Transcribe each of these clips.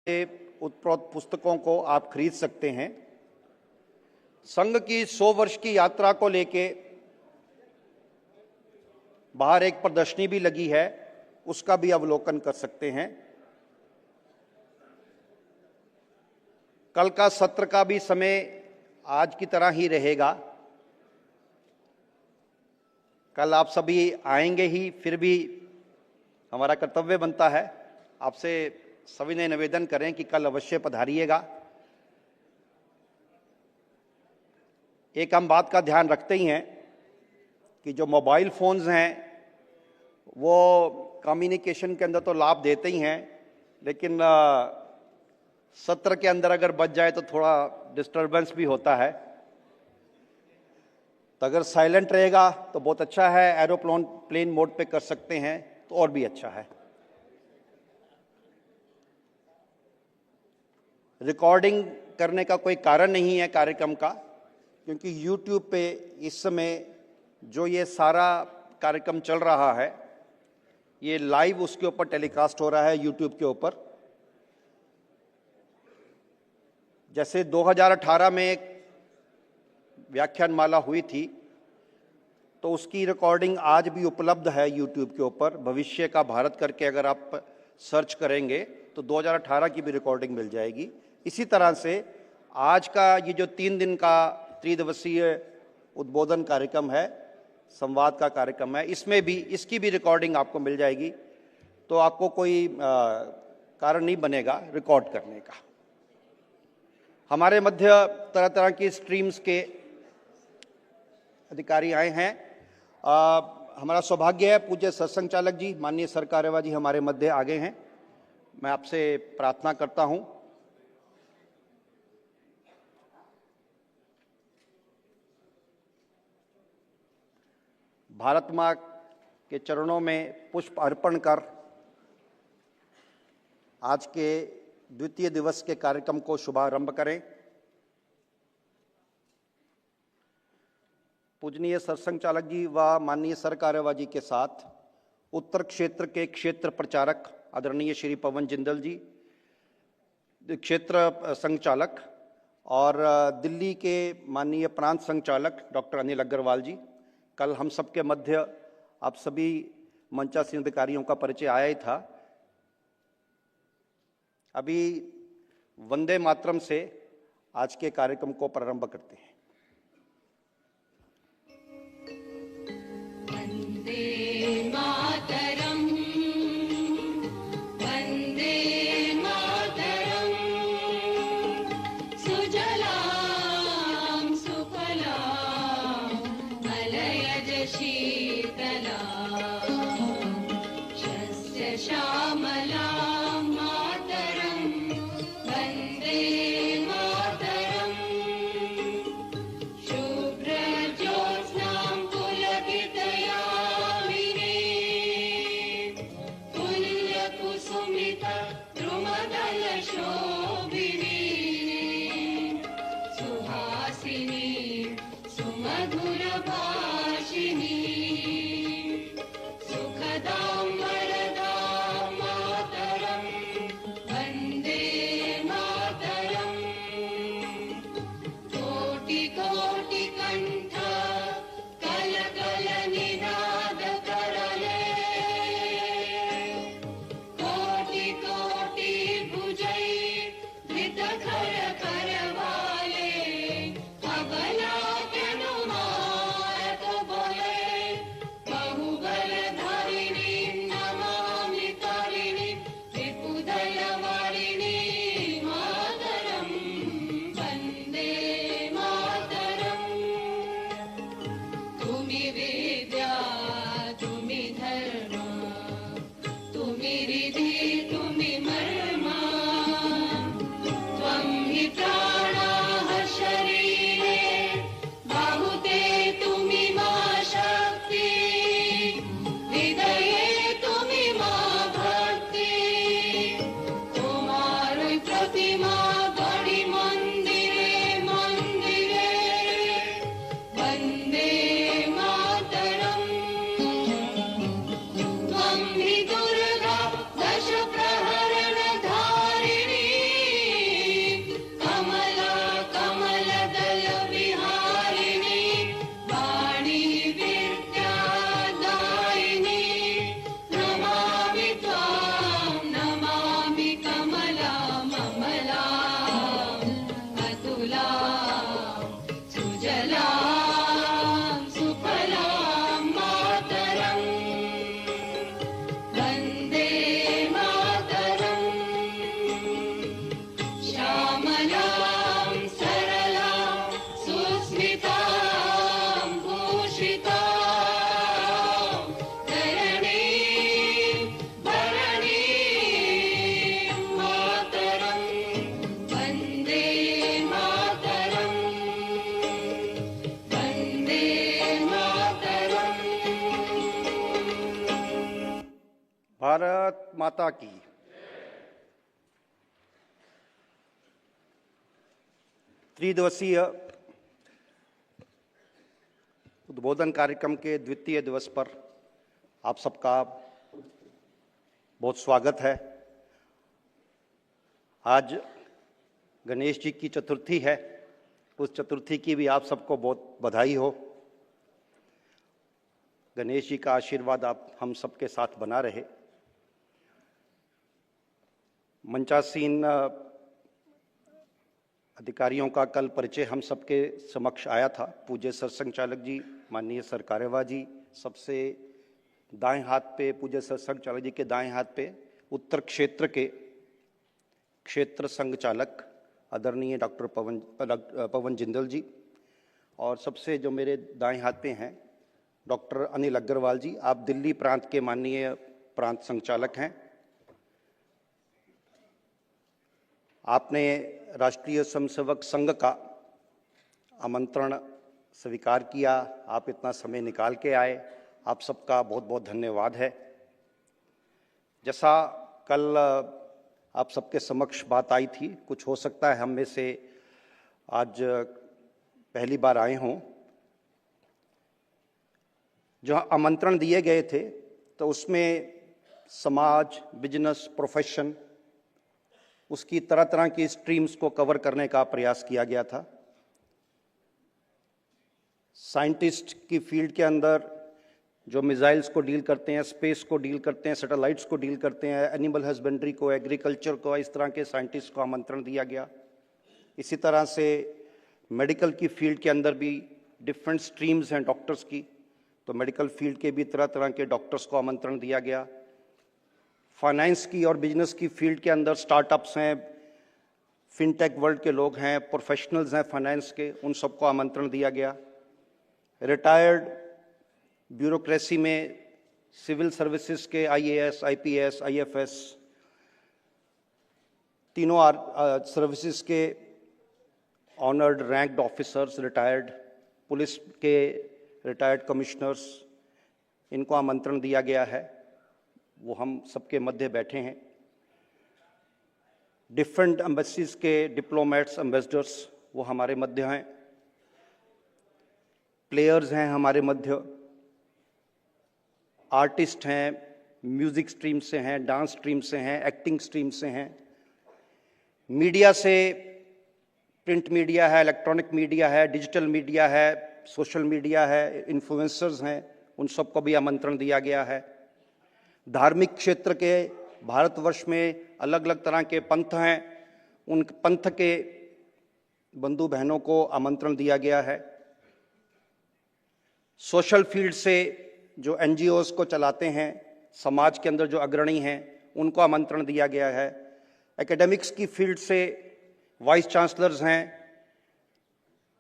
उत्प्रोत पुस्तकों को आप खरीद सकते हैं। संघ की 100 वर्ष की यात्रा को लेके बाहर एक प्रदर्शनी भी लगी है, उसका भी अवलोकन कर सकते हैं। कल का सत्र का भी समय आज की तरह ही रहेगा। कल आप सभी आएंगे ही, फिर भी हमारा कर्तव्य बनता है आपसे सभी ने निवेदन करें कि कल अवश्य पधारिएगा। एक हम बात का ध्यान रखते ही हैं कि जो मोबाइल फोन्स हैं वो कम्युनिकेशन के अंदर तो लाभ देते ही हैं, लेकिन सत्र के अंदर अगर बच जाए तो थोड़ा डिस्टरबेंस भी होता है। तो अगर साइलेंट रहेगा तो बहुत अच्छा है, एरोप्लेन मोड पे कर सकते हैं तो और भी अच्छा है। रिकॉर्डिंग करने का कोई कारण नहीं है कार्यक्रम का, क्योंकि YouTube पे इस समय जो ये सारा कार्यक्रम चल रहा है ये लाइव उसके ऊपर टेलीकास्ट हो रहा है YouTube के ऊपर। जैसे 2018 में एक व्याख्यानमाला हुई थी तो उसकी रिकॉर्डिंग आज भी उपलब्ध है YouTube के ऊपर। भविष्य का भारत करके अगर आप सर्च करेंगे तो 2018 की भी रिकॉर्डिंग मिल जाएगी। इसी तरह से आज का ये जो 3 दिन का त्रिदिवसीय उद्बोधन कार्यक्रम है, संवाद का कार्यक्रम है, इसमें भी इसकी भी रिकॉर्डिंग आपको मिल जाएगी। तो आपको कोई कारण नहीं बनेगा रिकॉर्ड करने का। हमारे मध्य तरह तरह की स्ट्रीम्स के अधिकारी आए हैं। हमारा सौभाग्य है पूज्य सरसंघ चालक जी, माननीय सर कार्यवाह जी हमारे मध्य आगे हैं। मैं आपसे प्रार्थना करता हूं भारत मां के चरणों में पुष्प अर्पण कर आज के द्वितीय दिवस के कार्यक्रम को शुभारंभ करें। पूजनीय सरसंघ चालक जी व माननीय सर कार्यवाह जी के साथ उत्तर क्षेत्र के क्षेत्र प्रचारक आदरणीय श्री पवन जिंदल जी, क्षेत्र संचालक, और दिल्ली के माननीय प्रांत संचालक डॉक्टर अनिल अग्रवाल जी, कल हम सबके मध्य आप सभी मंचासीन अधिकारियों का परिचय आया ही था। अभी वंदे मातरम से आज के कार्यक्रम को प्रारंभ करते हैं। दुर्गा दश प्रहरण धारिणी माता की। त्रिदिवसीय उद्बोधन कार्यक्रम के द्वितीय दिवस पर आप सबका बहुत स्वागत है। आज गणेश जी की चतुर्थी है, उस चतुर्थी की भी आप सबको बहुत बधाई हो। गणेश जी का आशीर्वाद आप हम सबके साथ बना रहे। मंचासीन अधिकारियों का कल परिचय हम सबके समक्ष आया था। पूज्य सरसंघचालक जी, माननीय सर कार्यवाह जी, सबसे दाएं हाथ पे पूज्य सरसंघचालक जी के दाएं हाथ पे उत्तर क्षेत्र के क्षेत्र संघचालक आदरणीय डॉक्टर पवन जिंदल जी, और सबसे जो मेरे दाएं हाथ पे हैं डॉक्टर अनिल अग्रवाल जी, आप दिल्ली प्रांत के माननीय प्रांत संचालक हैं। आपने राष्ट्रीय स्वयंसेवक संघ का आमंत्रण स्वीकार किया, आप इतना समय निकाल के आए, आप सबका बहुत बहुत धन्यवाद है। जैसा कल आप सबके समक्ष बात आई थी, कुछ हो सकता है हम में से आज पहली बार आए हों। जो आमंत्रण दिए गए थे तो उसमें समाज, बिजनेस, प्रोफेशन, उसकी तरह तरह की स्ट्रीम्स को कवर करने का प्रयास किया गया था। साइंटिस्ट की फील्ड के अंदर जो मिसाइल्स को डील करते हैं, स्पेस को डील करते हैं, सैटेलाइट्स को डील करते हैं, एनिमल हस्बेंड्री को, एग्रीकल्चर को, इस तरह के साइंटिस्ट को आमंत्रण दिया गया। इसी तरह से मेडिकल की फील्ड के अंदर भी डिफरेंट स्ट्रीम्स हैं डॉक्टर्स की, तो मेडिकल फील्ड के भी तरह तरह के डॉक्टर्स को आमंत्रण दिया गया। फाइनेंस की और बिजनेस की फील्ड के अंदर स्टार्टअप्स हैं, फिनटेक वर्ल्ड के लोग हैं, प्रोफेशनल्स हैं फाइनेंस के, उन सबको आमंत्रण दिया गया। रिटायर्ड ब्यूरोक्रेसी में सिविल सर्विसेज के आईएएस, आईपीएस, आईएफएस, तीनों सर्विसेज के honoured ranked officers, retired police के रिटायर्ड कमिश्नर्स, इनको आमंत्रण दिया गया है। वो हम सबके मध्य बैठे हैं। डिफरेंट एम्बेसीज के डिप्लोमेट्स, एम्बेसडर्स, वो हमारे मध्य हैं। प्लेयर्स हैं हमारे मध्य, आर्टिस्ट हैं, म्यूजिक स्ट्रीम से हैं, डांस स्ट्रीम से हैं, एक्टिंग स्ट्रीम से हैं। मीडिया से प्रिंट मीडिया है, इलेक्ट्रॉनिक मीडिया है, डिजिटल मीडिया है, सोशल मीडिया है, इन्फ्लुएंसर्स हैं, उन सबको भी आमंत्रण दिया गया है। धार्मिक क्षेत्र के भारतवर्ष में अलग अलग तरह के पंथ हैं, उन पंथ के बंधु बहनों को आमंत्रण दिया गया है। सोशल फील्ड से जो एनजीओज को चलाते हैं, समाज के अंदर जो अग्रणी हैं, उनको आमंत्रण दिया गया है। एकेडमिक्स की फील्ड से वाइस चांसलर्स हैं,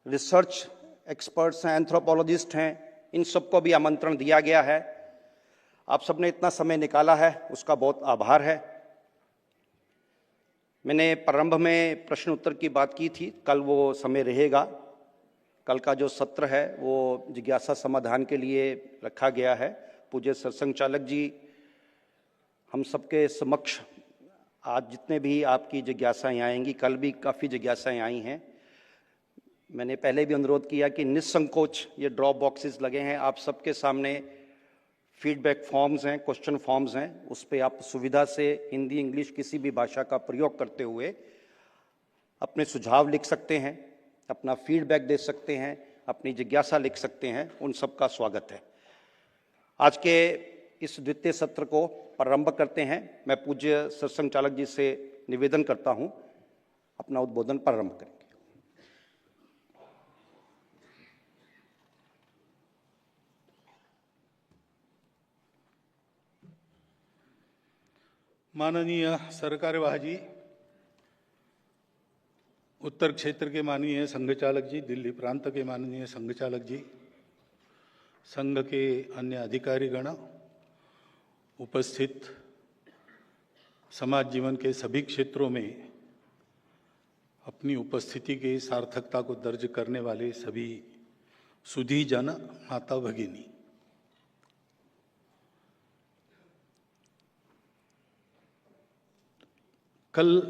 रिसर्च एक्सपर्ट्स हैं, एंथ्रोपोलॉजिस्ट हैं, इन सबको भी आमंत्रण दिया गया है। आप सबने इतना समय निकाला है, उसका बहुत आभार है। मैंने प्रारंभ में प्रश्न उत्तर की बात की थी, कल वो समय रहेगा। कल का जो सत्र है वो जिज्ञासा समाधान के लिए रखा गया है। पूज्य सरसंघचालक जी, हम सबके समक्ष आज जितने भी आपकी जिज्ञासाएं आएंगी, कल भी काफ़ी जिज्ञासाएं आई हैं। मैंने पहले भी अनुरोध किया कि निसंकोच ये ड्रॉप बॉक्सेस लगे हैं, आप सबके सामने फीडबैक फॉर्म्स हैं, क्वेश्चन फॉर्म्स हैं, उस पर आप सुविधा से हिंदी, इंग्लिश किसी भी भाषा का प्रयोग करते हुए अपने सुझाव लिख सकते हैं, अपना फीडबैक दे सकते हैं, अपनी जिज्ञासा लिख सकते हैं। उन सबका स्वागत है। आज के इस द्वितीय सत्र को प्रारंभ करते हैं। मैं पूज्य सरसंघचालक जी से निवेदन करता हूं, अपना उद्बोधन प्रारंभ करेंगे। माननीय सरकार्यवाह जी, उत्तर क्षेत्र के माननीय संघचालक जी, दिल्ली प्रांत के माननीय संघचालक जी, संघ के अन्य अधिकारीगण, उपस्थित समाज जीवन के सभी क्षेत्रों में अपनी उपस्थिति की सार्थकता को दर्ज करने वाले सभी सुधी जन, माता भगिनी, कल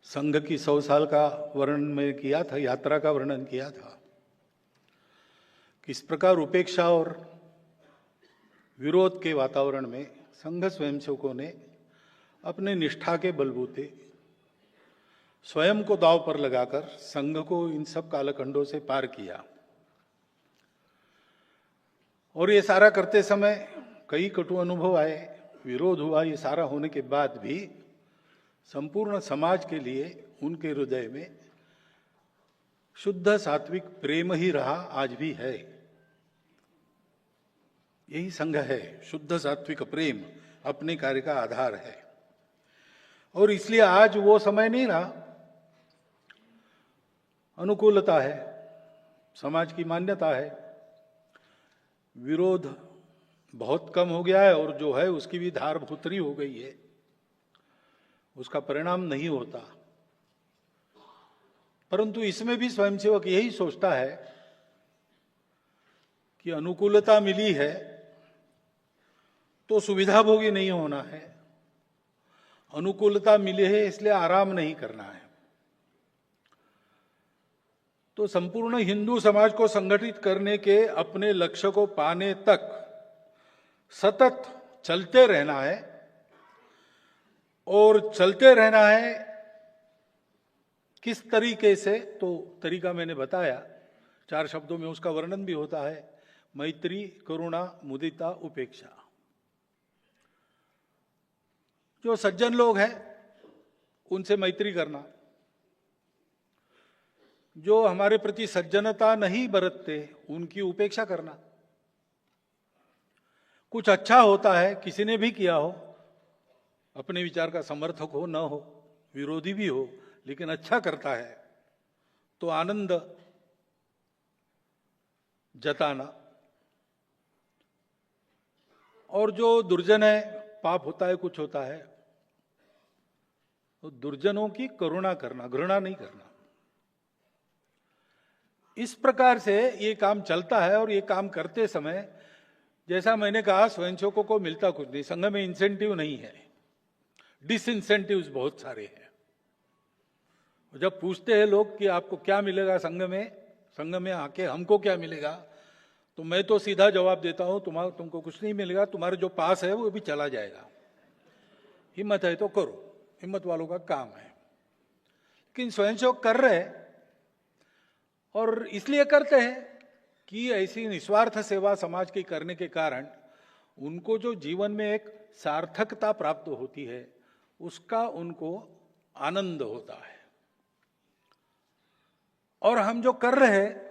संघ की 100 साल का वर्णन में किया था, यात्रा का वर्णन किया था। किस प्रकार उपेक्षा और विरोध के वातावरण में संघ स्वयंसेवकों ने अपने निष्ठा के बलबूते स्वयं को दांव पर लगाकर संघ को इन सब कालखंडों से पार किया। और ये सारा करते समय कई कटु अनुभव आए, विरोध हुआ। ये सारा होने के बाद भी संपूर्ण समाज के लिए उनके हृदय में शुद्ध सात्विक प्रेम ही रहा, आज भी है। यही संघ है, शुद्ध सात्विक प्रेम अपने कार्य का आधार है। और इसलिए आज वो समय नहीं रहा, अनुकूलता है, समाज की मान्यता है, विरोध बहुत कम हो गया है और जो है उसकी भी धार भूतरी हो गई है, उसका परिणाम नहीं होता। परंतु इसमें भी स्वयंसेवक यही सोचता है कि अनुकूलता मिली है तो सुविधाभोगी नहीं होना है, अनुकूलता मिली है इसलिए आराम नहीं करना है। तो संपूर्ण हिंदू समाज को संगठित करने के अपने लक्ष्य को पाने तक सतत चलते रहना है। और चलते रहना है किस तरीके से, तो तरीका मैंने बताया, 4 शब्दों में उसका वर्णन भी होता है, मैत्री, करुणा, मुदिता, उपेक्षा। जो सज्जन लोग हैं उनसे मैत्री करना, जो हमारे प्रति सज्जनता नहीं बरतते उनकी उपेक्षा करना। कुछ अच्छा होता है, किसी ने भी किया हो, अपने विचार का समर्थक हो न हो, विरोधी भी हो, लेकिन अच्छा करता है तो आनंद जताना। और जो दुर्जन है, पाप होता है, कुछ होता है, तो दुर्जनों की करुणा करना, घृणा नहीं करना। इस प्रकार से ये काम चलता है। और ये काम करते समय, जैसा मैंने कहा, स्वयंसेवकों को मिलता कुछ नहीं, संघ में इंसेंटिव नहीं है, डिसइंसेंटिव्स बहुत सारे हैं। जब पूछते हैं लोग कि आपको क्या मिलेगा संघ में आके हमको क्या मिलेगा, तो मैं तो सीधा जवाब देता हूं, तुमको कुछ नहीं मिलेगा, तुम्हारे जो पास है वो भी चला जाएगा। हिम्मत है तो करो, हिम्मत वालों का काम है। लेकिन स्वयंसेवक कर रहे हैं, और इसलिए करते हैं कि ऐसी निस्वार्थ सेवा समाज की करने के कारण उनको जो जीवन में एक सार्थकता प्राप्त होती है, उसका उनको आनंद होता है। और हम जो कर रहे हैं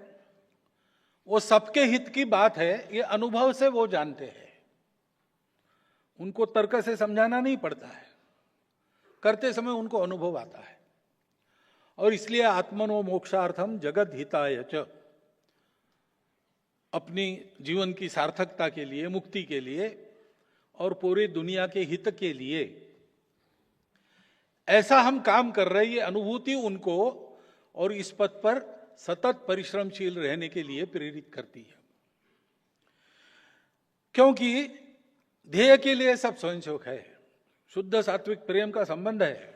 वो सबके हित की बात है, ये अनुभव से वो जानते हैं, उनको तर्क से समझाना नहीं पड़ता है, करते समय उनको अनुभव आता है। और इसलिए आत्मनो मोक्षार्थम जगत हिताय च, अपनी जीवन की सार्थकता के लिए, मुक्ति के लिए और पूरी दुनिया के हित के लिए ऐसा हम काम कर रहे हैं, ये अनुभूति उनको और इस पथ पर सतत परिश्रमशील रहने के लिए प्रेरित करती है। क्योंकि ध्येय के लिए सब स्वयंसेवक है, शुद्ध सात्विक प्रेम का संबंध है,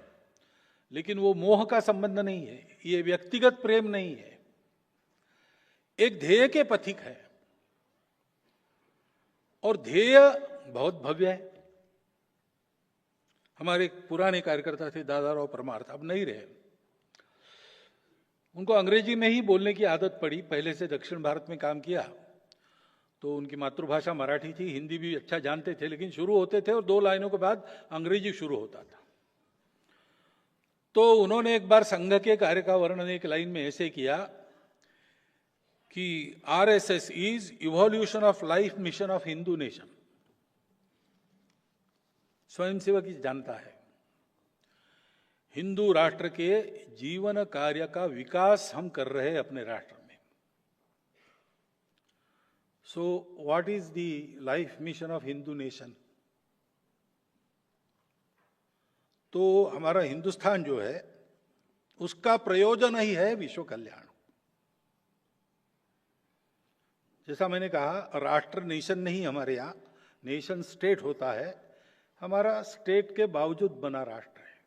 लेकिन वो मोह का संबंध नहीं है, ये व्यक्तिगत प्रेम नहीं है, एक ध्येय के पथिक है। और ध्येय बहुत भव्य है। हमारे पुराने कार्यकर्ता थे दादाराव परमार्थ, अब नहीं रहे। उनको अंग्रेजी में ही बोलने की आदत पड़ी, पहले से दक्षिण भारत में काम किया तो उनकी मातृभाषा मराठी थी, हिंदी भी अच्छा जानते थे, लेकिन शुरू होते थे और 2 लाइनों के बाद अंग्रेजी शुरू होता था। तो उन्होंने एक बार संघ के कार्य का वर्णन एक लाइन में ऐसे किया कि RSS is evolution of life mission of Hindu nation. स्वयंसेवक जानता है हिंदू राष्ट्र के जीवन कार्य का विकास हम कर रहे हैं अपने राष्ट्र में। So what is the life mission of Hindu nation? तो हमारा हिंदुस्तान जो है उसका प्रयोजन ही है विश्व कल्याण। जैसा मैंने कहा, राष्ट्र नेशन नहीं, हमारे यहां नेशन स्टेट होता है, हमारा स्टेट के बावजूद बना राष्ट्र है।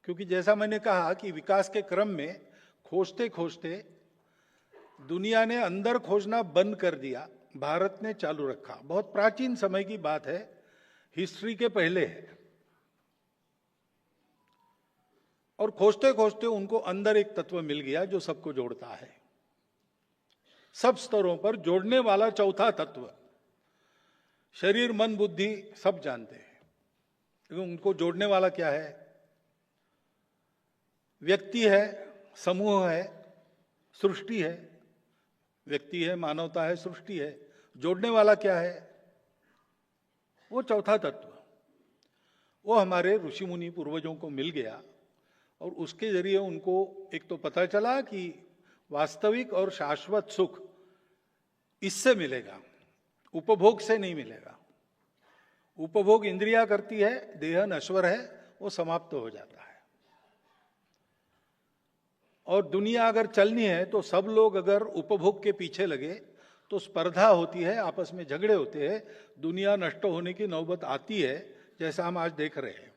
क्योंकि जैसा मैंने कहा कि विकास के क्रम में खोजते खोजते दुनिया ने अंदर खोजना बंद कर दिया, भारत ने चालू रखा। बहुत प्राचीन समय की बात है, हिस्ट्री के पहले है। और खोजते खोजते उनको अंदर एक तत्व मिल गया जो सबको जोड़ता है, सब स्तरों पर जोड़ने वाला चौथा तत्व। शरीर मन बुद्धि सब जानते हैं, लेकिन उनको जोड़ने वाला क्या है? व्यक्ति है, समूह है, सृष्टि है। व्यक्ति है, मानवता है, सृष्टि है। जोड़ने वाला क्या है? वो चौथा तत्व। वो हमारे ऋषि मुनि पूर्वजों को मिल गया और उसके जरिए उनको एक तो पता चला कि वास्तविक और शाश्वत सुख इससे मिलेगा, उपभोग से नहीं मिलेगा। उपभोग इंद्रिया करती है, देह नश्वर है, वो समाप्त हो जाता है। और दुनिया अगर चलनी है तो सब लोग अगर उपभोग के पीछे लगे तो स्पर्धा होती है, आपस में झगड़े होते हैं, दुनिया नष्ट होने की नौबत आती है, जैसा हम आज देख रहे हैं।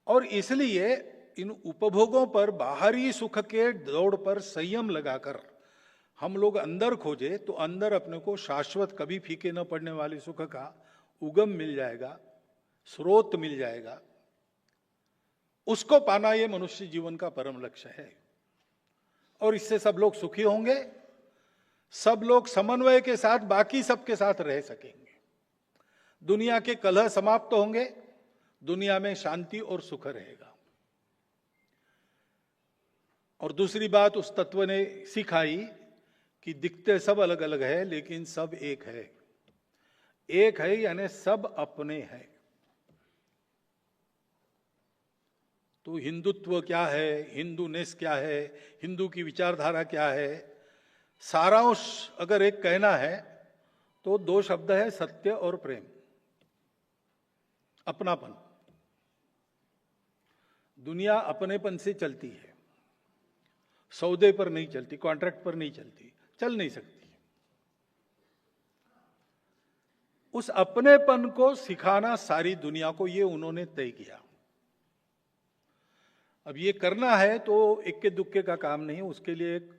और इसलिए इन उपभोगों पर, बाहरी सुख के दौड़ पर संयम लगाकर हम लोग अंदर खोजे तो अंदर अपने को शाश्वत, कभी फीके न पड़ने वाले सुख का उगम मिल जाएगा, स्रोत मिल जाएगा। उसको पाना ये मनुष्य जीवन का परम लक्ष्य है। और इससे सब लोग सुखी होंगे, सब लोग समन्वय के साथ बाकी सबके साथ रह सकेंगे। दुनिया के कलह समाप्त होंगे, दुनिया में शांति और सुख रहेगा। और दूसरी बात उस तत्व ने सिखाई कि दिखते सब अलग अलग है, लेकिन सब एक है। एक है यानी सब अपने हैं। तो हिंदुत्व क्या है, हिंदूनेस क्या है, हिंदू की विचारधारा क्या है, सारांश अगर एक कहना है तो दो शब्द है, सत्य और प्रेम, अपनापन। दुनिया अपनेपन से चलती है, सौदे पर नहीं चलती, कॉन्ट्रैक्ट पर नहीं चलती, चल नहीं सकती। उस अपनेपन को सिखाना सारी दुनिया को, ये उन्होंने तय किया। अब ये करना है तो इक्के दुक्के का काम नहीं, उसके लिए एक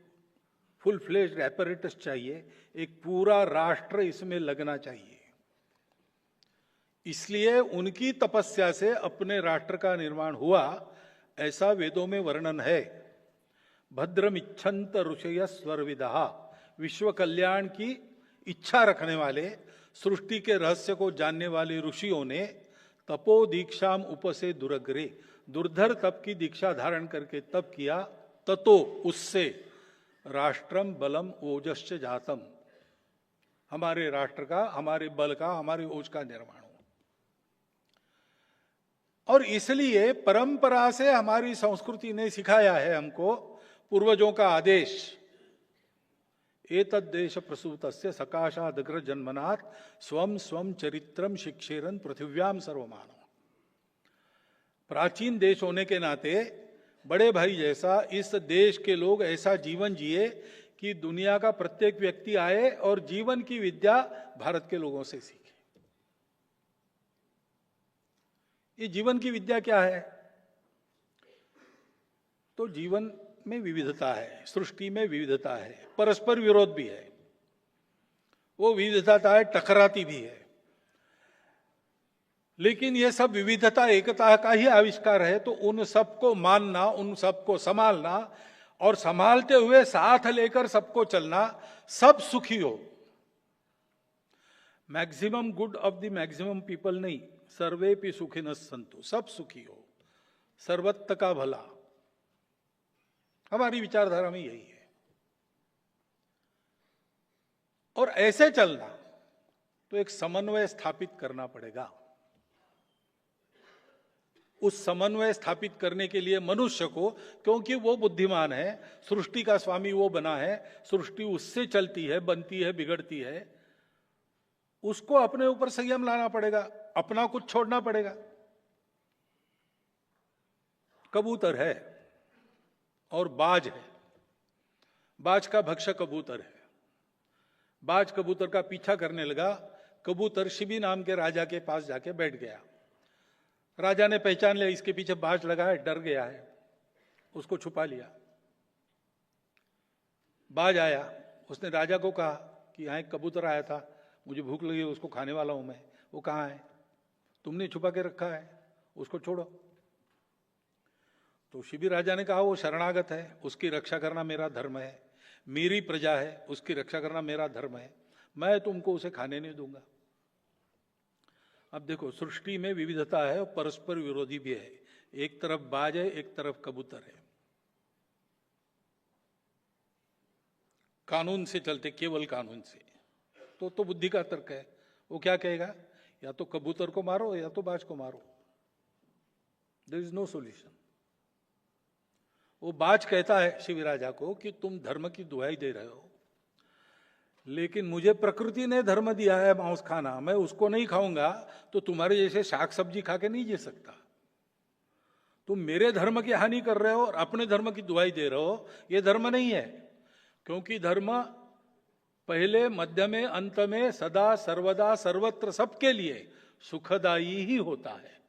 फुल फ्लेज्ड एपरेटस चाहिए, एक पूरा राष्ट्र इसमें लगना चाहिए। इसलिए उनकी तपस्या से अपने राष्ट्र का निर्माण हुआ, ऐसा वेदों में वर्णन है। भद्रम इच्छन्त ऋषय स्वरविदहा, विश्व कल्याण की इच्छा रखने वाले, सृष्टि के रहस्य को जानने वाले ऋषियों ने तपो दीक्षाम उपसे दुरग्रे, दुर्धर तप की दीक्षा धारण करके तप किया, ततो उससे राष्ट्रम बलम ओजश्च जातम, हमारे राष्ट्र का, हमारे बल का, हमारे ओज का निर्माण हो। और इसलिए परंपरा से हमारी संस्कृति ने सिखाया है हमको, पूर्वजों का आदेश, एतद् देश प्रसूतस्य सकाशादग्र जन्मनात् स्वम स्वम चरित्रम शिक्षेरन पृथिव्याम सर्वमानव। प्राचीन देश होने के नाते बड़े भाई जैसा इस देश के लोग ऐसा जीवन जिए कि दुनिया का प्रत्येक व्यक्ति आए और जीवन की विद्या भारत के लोगों से सीखे। ये जीवन की विद्या क्या है? तो जीवन में विविधता है, सृष्टि में विविधता है, परस्पर विरोध भी है, वो विविधता है, टकराती भी है। लेकिन ये सब विविधता एकता का ही आविष्कार है, तो उन सबको मानना, उन सबको संभालना और संभालते हुए साथ लेकर सबको चलना, सब सुखी हो। Maximum good of the maximum people नहीं, सर्वे भी सुखिनः सन्तु, सब सुखी हो, सर्वत्र का भला। हमारी विचारधारा में यही है। और ऐसे चलना तो एक समन्वय स्थापित करना पड़ेगा। उस समन्वय स्थापित करने के लिए मनुष्य को, क्योंकि वो बुद्धिमान है, सृष्टि का स्वामी वो बना है, सृष्टि उससे चलती है, बनती है, बिगड़ती है, उसको अपने ऊपर संयम लाना पड़ेगा, अपना कुछ छोड़ना पड़ेगा। कबूतर है और बाज है, बाज का भक्ष्य कबूतर है। बाज कबूतर का पीछा करने लगा कबूतर शिबी नाम के राजा के पास जाके बैठ गया। राजा ने पहचान लिया इसके पीछे बाज लगा है, डर गया है, उसको छुपा लिया। बाज आया, उसने राजा को कहा कि यहाँ एक कबूतर आया था, मुझे भूख लगी, उसको खाने वाला हूं मैं। वो कहाँ है? तुमने छुपा के रखा है, उसको छोड़ो। तो शिबी राजा ने कहा वो शरणागत है, उसकी रक्षा करना मेरा धर्म है, मेरी प्रजा है, उसकी रक्षा करना मेरा धर्म है, मैं तुमको उसे खाने नहीं दूंगा। अब देखो, सृष्टि में विविधता है और परस्पर विरोधी भी है। एक तरफ बाज है, एक तरफ कबूतर है। कानून से चलते, केवल कानून से, तो बुद्धि का तर्क है। वो क्या कहेगा? या तो कबूतर को मारो या तो बाज को मारो, देयर इज नो सॉल्यूशन। वो बाज कहता है शिवी राजा को कि तुम धर्म की दुहाई दे रहे हो, लेकिन मुझे प्रकृति ने धर्म दिया है मांस खाना, मैं उसको नहीं खाऊंगा तो तुम्हारे जैसे शाक सब्जी खा के नहीं जी सकता। तुम मेरे धर्म की हानि कर रहे हो और अपने धर्म की दुहाई दे रहे हो, ये धर्म नहीं है। क्योंकि धर्म पहले, मध्य में, अंत में, सदा सर्वदा सर्वत्र सबके लिए सुखदायी ही होता है।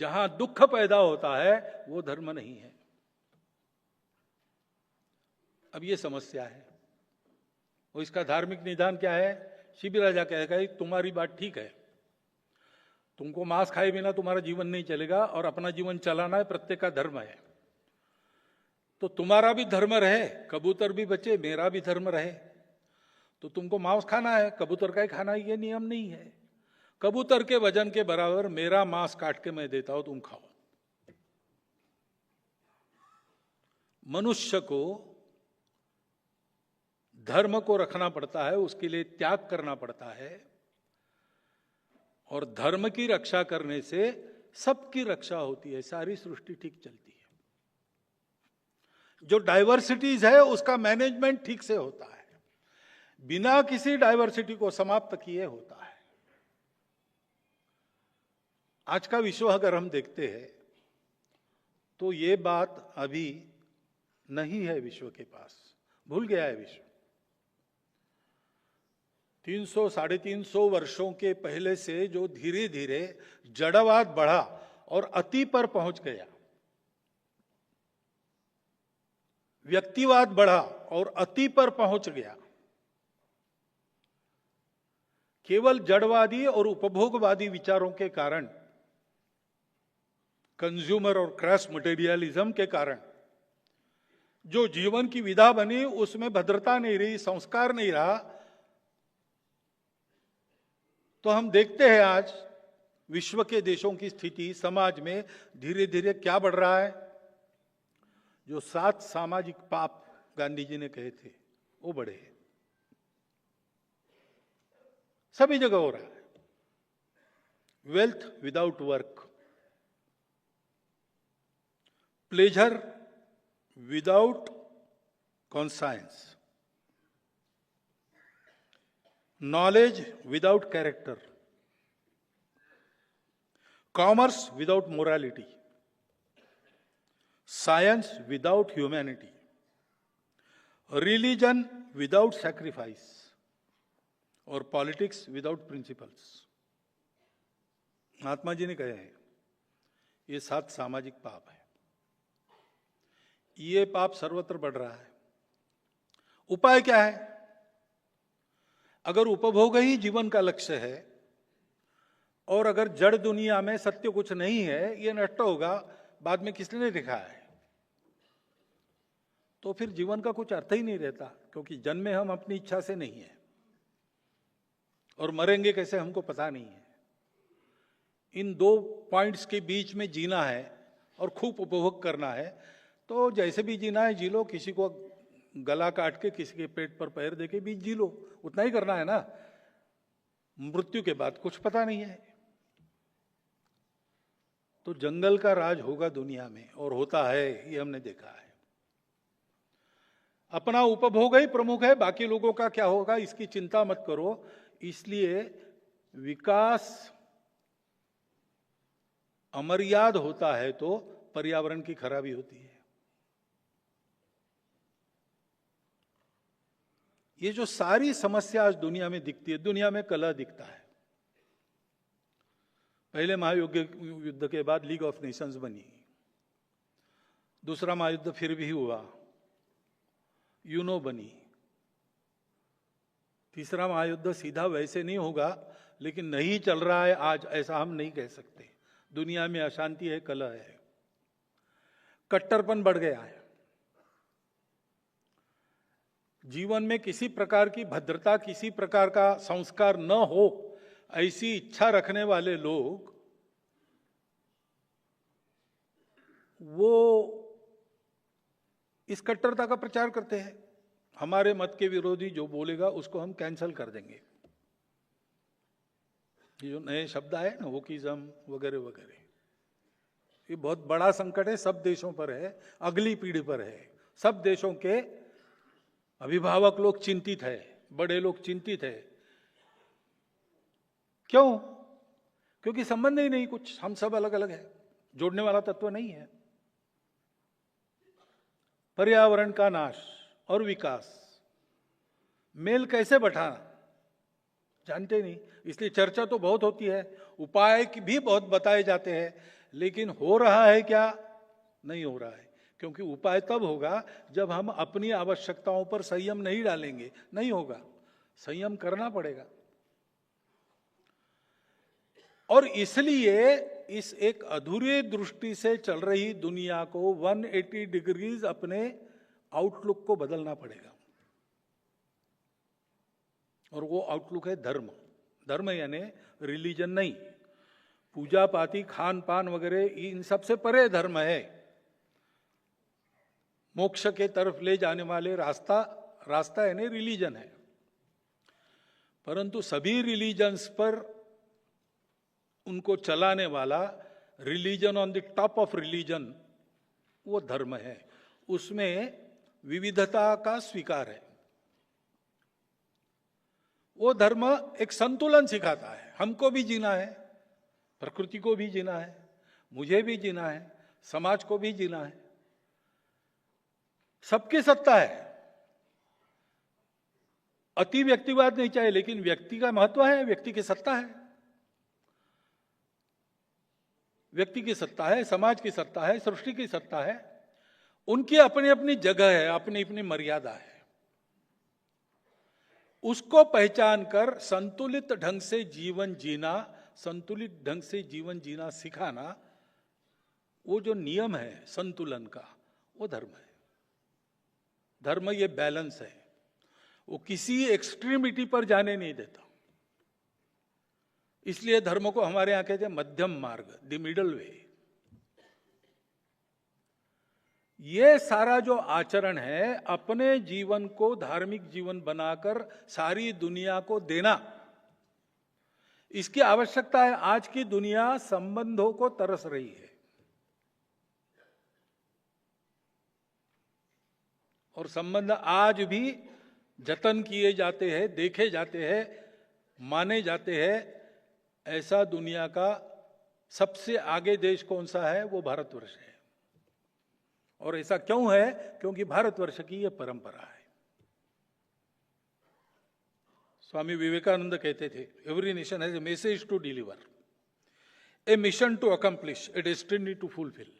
जहां दुख पैदा होता है वो धर्म नहीं है। अब ये समस्या है और इसका धार्मिक निदान क्या है? शिबी राजा कहेगा तुम्हारी बात ठीक है, तुमको मांस खाए बिना तुम्हारा जीवन नहीं चलेगा और अपना जीवन चलाना है, प्रत्येक का धर्म है। तो तुम्हारा भी धर्म रहे, कबूतर भी बचे, मेरा भी धर्म रहे। तो तुमको मांस खाना है, कबूतर का ही खाना है, ये नियम नहीं है। कबूतर के वजन के बराबर मेरा मांस काट के मैं देता हूं, तुम खाओ। मनुष्य को धर्म को रखना पड़ता है, उसके लिए त्याग करना पड़ता है, और धर्म की रक्षा करने से सबकी रक्षा होती है, सारी सृष्टि ठीक चलती है। जो डाइवर्सिटीज है उसका मैनेजमेंट ठीक से होता है, बिना किसी डाइवर्सिटी को समाप्त किए होता है। आज का विश्व अगर हम देखते हैं तो ये बात अभी नहीं है विश्व के पास, भूल गया है विश्व। 300 350 वर्षों के पहले से जो धीरे धीरे जड़वाद बढ़ा और अति पर पहुंच गया, व्यक्तिवाद बढ़ा और अति पर पहुंच गया, केवल जड़वादी और उपभोगवादी विचारों के कारण, कंज्यूमर और क्रैश मटेरियलिज्म के कारण जो जीवन की विधा बनी उसमें भद्रता नहीं रही, संस्कार नहीं रहा। तो हम देखते हैं आज विश्व के देशों की स्थिति, समाज में धीरे धीरे क्या बढ़ रहा है। जो 7 सामाजिक पाप गांधी जी ने कहे थे वो बढ़े हैं, सभी जगह हो रहा है। Wealth without work, pleasure without conscience, knowledge without character, commerce without morality, science without humanity, religion without sacrifice, और politics without principles. Mahatma ji ने कहे हैं ये 7 सामाजिक पाप है। ये पाप सर्वत्र बढ़ रहा है। उपाय क्या है? अगर उपभोग ही जीवन का लक्ष्य है और अगर जड़ दुनिया में सत्य कुछ नहीं है, ये नष्ट होगा, बाद में किसने देखा है, तो फिर जीवन का कुछ अर्थ ही नहीं रहता। क्योंकि जन्मे हम अपनी इच्छा से नहीं है और मरेंगे कैसे हमको पता नहीं है। इन 2 पॉइंट्स के बीच में जीना है और खूब उपभोग करना है, तो जैसे भी जीना है जी लो। किसी को गला काट के किसी के पेट पर पैर देके भी जी लो, उतना ही करना है ना। मृत्यु के बाद कुछ पता नहीं है। तो जंगल का राज होगा दुनिया में, और होता है, ये हमने देखा है। अपना उपभोग ही प्रमुख है, बाकी लोगों का क्या होगा इसकी चिंता मत करो। इसलिए विकास अमर्याद होता है तो पर्यावरण की खराबी होती है। ये जो सारी समस्या आज दुनिया में दिखती है, दुनिया में कलह दिखता है, पहले महायुद्ध के बाद लीग ऑफ नेशंस बनी, दूसरा महायुद्ध फिर भी हुआ, यूनो बनी, तीसरा महायुद्ध सीधा वैसे नहीं होगा, लेकिन नहीं चल रहा है आज, ऐसा हम नहीं कह सकते। दुनिया में अशांति है, कलह है, कट्टरपन बढ़ गया है, जीवन में किसी प्रकार की भद्रता, किसी प्रकार का संस्कार न हो, ऐसी इच्छा रखने वाले लोग वो इस कट्टरता का प्रचार करते हैं। हमारे मत के विरोधी जो बोलेगा उसको हम कैंसल कर देंगे। ये जो नए शब्द आए ना, वोकिज्म वगैरह वगैरह, ये बहुत बड़ा संकट है, सब देशों पर है, अगली पीढ़ी पर है। सब देशों के अभिभावक लोग चिंतित है, बड़े लोग चिंतित है। क्यों? क्योंकि संबंध ही नहीं कुछ, हम सब अलग अलग है, जोड़ने वाला तत्व नहीं है। पर्यावरण का नाश और विकास, मेल कैसे बढ़ाना जानते नहीं, इसलिए चर्चा तो बहुत होती है, उपाय भी बहुत बताए जाते हैं, लेकिन हो रहा है क्या? नहीं हो रहा है। क्योंकि उपाय तब होगा जब हम अपनी आवश्यकताओं पर संयम नहीं डालेंगे, नहीं होगा, संयम करना पड़ेगा। और इसलिए इस एक अधूरी दृष्टि से चल रही दुनिया को 180 डिग्रीज अपने आउटलुक को बदलना पड़ेगा। और वो आउटलुक है धर्म। धर्म यानी रिलीजन नहीं, पूजा पाती, खान पान वगैरह, इन सबसे परे धर्म है। मोक्ष के तरफ ले जाने वाले रास्ता यानी रिलीजन है। परंतु सभी रिलीजन्स पर उनको चलाने वाला, religion on the top of religion, वो धर्म है। उसमें विविधता का स्वीकार है। वो धर्म एक संतुलन सिखाता है। हमको भी जीना है, प्रकृति को भी जीना है, मुझे भी जीना है, समाज को भी जीना है। सबकी सत्ता है, अति व्यक्तिवाद नहीं चाहिए, लेकिन व्यक्ति का महत्व है, व्यक्ति की सत्ता है, व्यक्ति की सत्ता है, समाज की सत्ता है, सृष्टि की सत्ता है। उनकी अपनी अपनी जगह है, अपनी अपनी मर्यादा है। उसको पहचान कर संतुलित ढंग से जीवन जीना, संतुलित ढंग से जीवन जीना सिखाना, वो जो नियम है संतुलन का, वो धर्म है। धर्म ये बैलेंस है, वो किसी एक्सट्रीमिटी पर जाने नहीं देता। इसलिए धर्म को हमारे यहां कहते हैं मध्यम मार्ग, द मिडल वे। ये सारा जो आचरण है, अपने जीवन को धार्मिक जीवन बनाकर सारी दुनिया को देना, इसकी आवश्यकता है। आज की दुनिया संबंधों को तरस रही है, और संबंध आज भी जतन किए जाते हैं, देखे जाते हैं, माने जाते हैं। ऐसा दुनिया का सबसे आगे देश कौन सा है? वो भारतवर्ष है। और ऐसा क्यों है? क्योंकि भारतवर्ष की यह परंपरा है। स्वामी विवेकानंद कहते थे, every nation has a message to deliver, a mission to accomplish, a destiny to fulfil.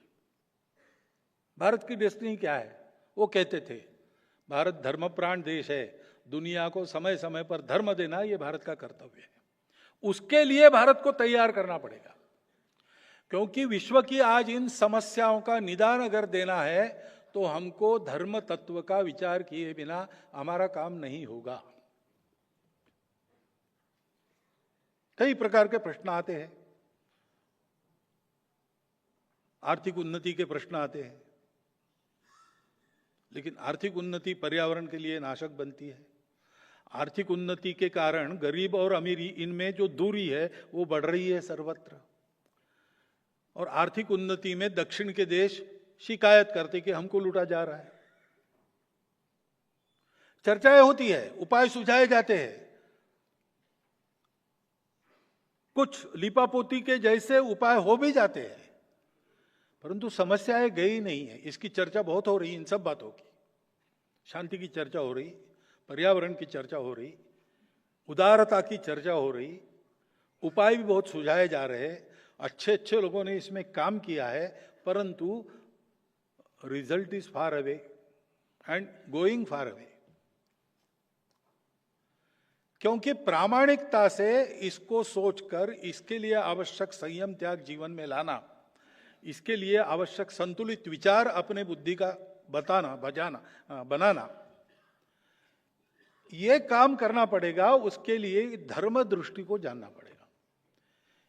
Bharat की डेस्टिनी क्या है? वो कहते थे, भारत धर्मप्राण देश है, दुनिया को समय समय पर धर्म देना ये भारत का कर्तव्य है। उसके लिए भारत को तैयार करना पड़ेगा, क्योंकि विश्व की आज इन समस्याओं का निदान अगर देना है तो हमको धर्म तत्व का विचार किए बिना हमारा काम नहीं होगा। कई प्रकार के प्रश्न आते हैं, आर्थिक उन्नति के प्रश्न आते हैं, लेकिन आर्थिक उन्नति पर्यावरण के लिए नाशक बनती है। आर्थिक उन्नति के कारण गरीब और अमीरी, इनमें जो दूरी है वो बढ़ रही है सर्वत्र। और आर्थिक उन्नति में दक्षिण के देश शिकायत करते कि हमको लूटा जा रहा है। चर्चाएं होती है, उपाय सुझाए जाते हैं, कुछ लीपापोती के जैसे उपाय हो भी जाते हैं, परंतु समस्याएं गई नहीं है। इसकी चर्चा बहुत हो रही है, इन सब बातों की। शांति की चर्चा हो रही, पर्यावरण की चर्चा हो रही, उदारता की चर्चा हो रही, उपाय भी बहुत सुझाए जा रहे हैं, अच्छे अच्छे लोगों ने इसमें काम किया है, परंतु result is far away and going far away. क्योंकि प्रामाणिकता से इसको सोचकर इसके लिए आवश्यक संयम त्याग जीवन में लाना, इसके लिए आवश्यक संतुलित विचार अपने बुद्धि का बनाना, ये काम करना पड़ेगा। उसके लिए धर्म दृष्टि को जानना पड़ेगा।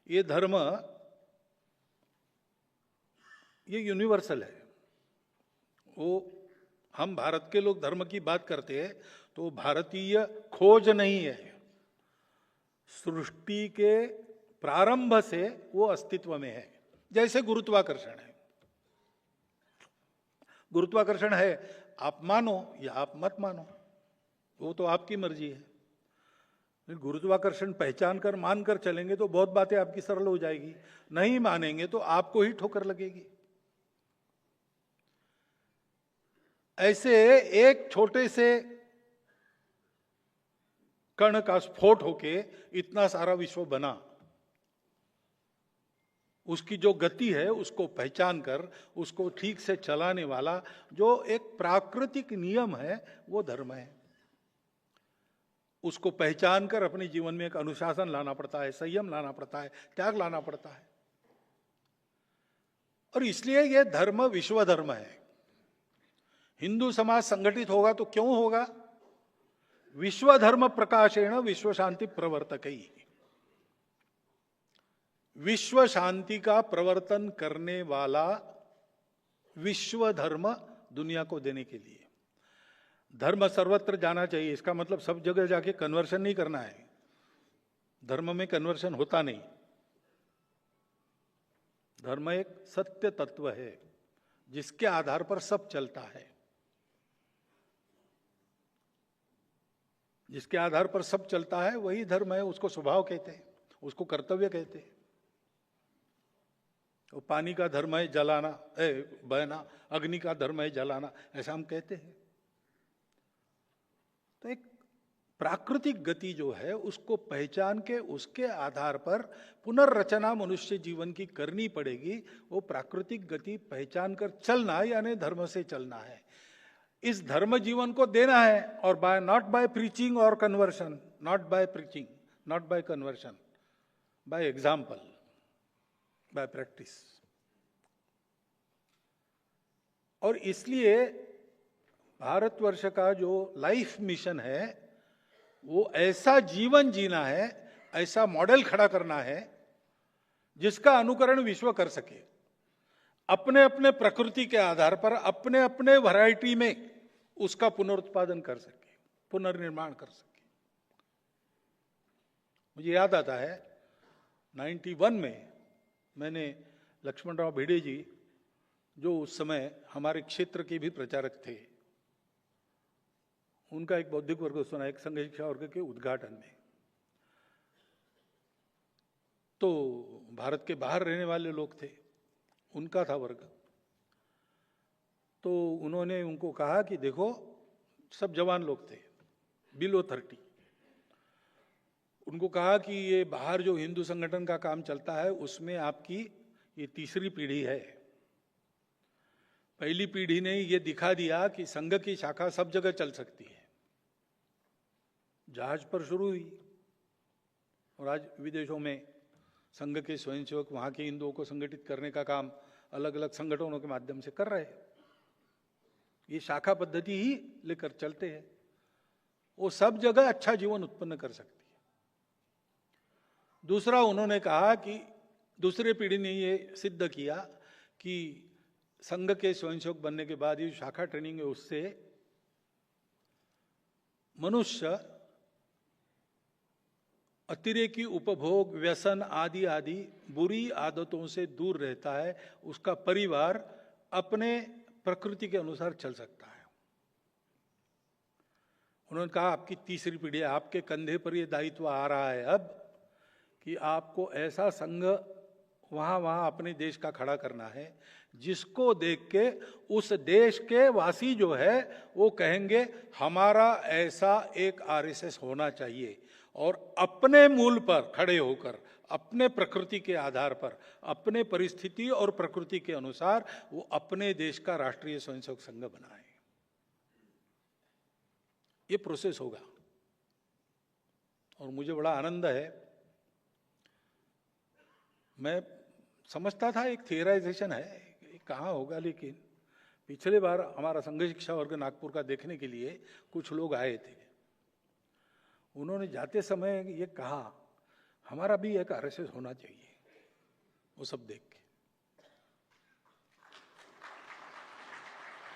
ये धर्म, ये यूनिवर्सल है। वो हम भारत के लोग धर्म की बात करते हैं तो भारतीय खोज नहीं है, सृष्टि के प्रारंभ से वो अस्तित्व में है। जैसे गुरुत्वाकर्षण है, गुरुत्वाकर्षण है, आप मानो या आप मत मानो, वो तो आपकी मर्जी है। गुरुत्वाकर्षण पहचान कर मानकर चलेंगे तो बहुत बातें आपकी सरल हो जाएगी, नहीं मानेंगे तो आपको ही ठोकर लगेगी। ऐसे एक छोटे से कण का स्फोट होके इतना सारा विश्व बना। उसकी जो गति है उसको पहचान कर उसको ठीक से चलाने वाला जो एक प्राकृतिक नियम है वो धर्म है। उसको पहचान कर अपने जीवन में एक अनुशासन लाना पड़ता है, संयम लाना पड़ता है, त्याग लाना पड़ता है। और इसलिए यह धर्म विश्व धर्म है। हिंदू समाज संगठित होगा तो क्यों होगा? विश्व धर्म प्रकाशेण विश्व शांति प्रवर्तकई। विश्व शांति का प्रवर्तन करने वाला विश्व धर्म दुनिया को देने के लिए। धर्म सर्वत्र जाना चाहिए, इसका मतलब सब जगह जाके कन्वर्शन नहीं करना है। धर्म में कन्वर्शन होता नहीं। धर्म एक सत्य तत्व है जिसके आधार पर सब चलता है, जिसके आधार पर सब चलता है वही धर्म है। उसको स्वभाव कहते हैं, उसको कर्तव्य कहते हैं। वो पानी का धर्म है जलाना, बहना, अग्नि का धर्म है जलाना, ऐसा हम कहते हैं। तो एक प्राकृतिक गति जो है उसको पहचान के उसके आधार पर पुनर्रचना मनुष्य जीवन की करनी पड़ेगी। वो प्राकृतिक गति पहचान कर चलना यानी धर्म से चलना है। इस धर्म जीवन को देना है, और बाय नॉट बाय प्रीचिंग और conversion, not by preaching, not by conversion, by example, by practice. और इसलिए भारतवर्ष का जो लाइफ मिशन है वो ऐसा जीवन जीना है, ऐसा मॉडल खड़ा करना है जिसका अनुकरण विश्व कर सके, अपने अपने प्रकृति के आधार पर अपने अपने वैरायटी में उसका पुनरुत्पादन कर सके, पुनर्निर्माण कर सके। मुझे याद आता है 91 में मैंने लक्ष्मणराव भिड़े जी, जो उस समय हमारे क्षेत्र के भी प्रचारक थे, उनका एक बौद्धिक वर्ग सुना, एक संघ शिक्षा वर्ग के उद्घाटन में। तो भारत के बाहर रहने वाले लोग थे, उनका था वर्ग। तो उन्होंने उनको कहा कि देखो, सब जवान लोग थे, बिलो 30। उनको कहा कि ये बाहर जो हिंदू संगठन का काम चलता है उसमें आपकी ये तीसरी पीढ़ी है। पहली पीढ़ी ने ये दिखा दिया कि संघ की शाखा सब जगह चल सकती है, जहाज पर शुरू हुई और आज विदेशों में संघ के स्वयंसेवक वहां के हिंदुओं को संगठित करने का काम अलग अलग संगठनों के माध्यम से कर रहे हैं। ये शाखा पद्धति ही लेकर चलते हैं, वो सब जगह अच्छा जीवन उत्पन्न कर सकती है। दूसरा, उन्होंने कहा कि दूसरे पीढ़ी ने ये सिद्ध किया कि संघ के स्वयंसेवक बनने के बाद ये शाखा ट्रेनिंग है उससे मनुष्य अतिरेकी उपभोग, व्यसन आदि आदि बुरी आदतों से दूर रहता है। उसका परिवार अपने प्रकृति के अनुसार चल सकता है। उन्होंने कहा आपकी तीसरी पीढ़ी, आपके कंधे पर यह दायित्व आ रहा है अब कि आपको ऐसा संघ वहां अपने देश का खड़ा करना है जिसको देख के उस देश के वासी जो है वो कहेंगे हमारा ऐसा एक आरएसएस होना चाहिए, और अपने मूल पर खड़े होकर अपने प्रकृति के आधार पर, अपने परिस्थिति और प्रकृति के अनुसार वो अपने देश का राष्ट्रीय स्वयंसेवक संघ बनाए। ये प्रोसेस होगा और मुझे बड़ा आनंद है। मैं समझता था एक थियराइजेशन है, कहाँ होगा, लेकिन पिछले बार हमारा संघ शिक्षा वर्ग नागपुर का देखने के लिए कुछ लोग आए थे। उन्होंने जाते समय ये कहा हमारा भी एक आरएसएस होना चाहिए। वो सब देख के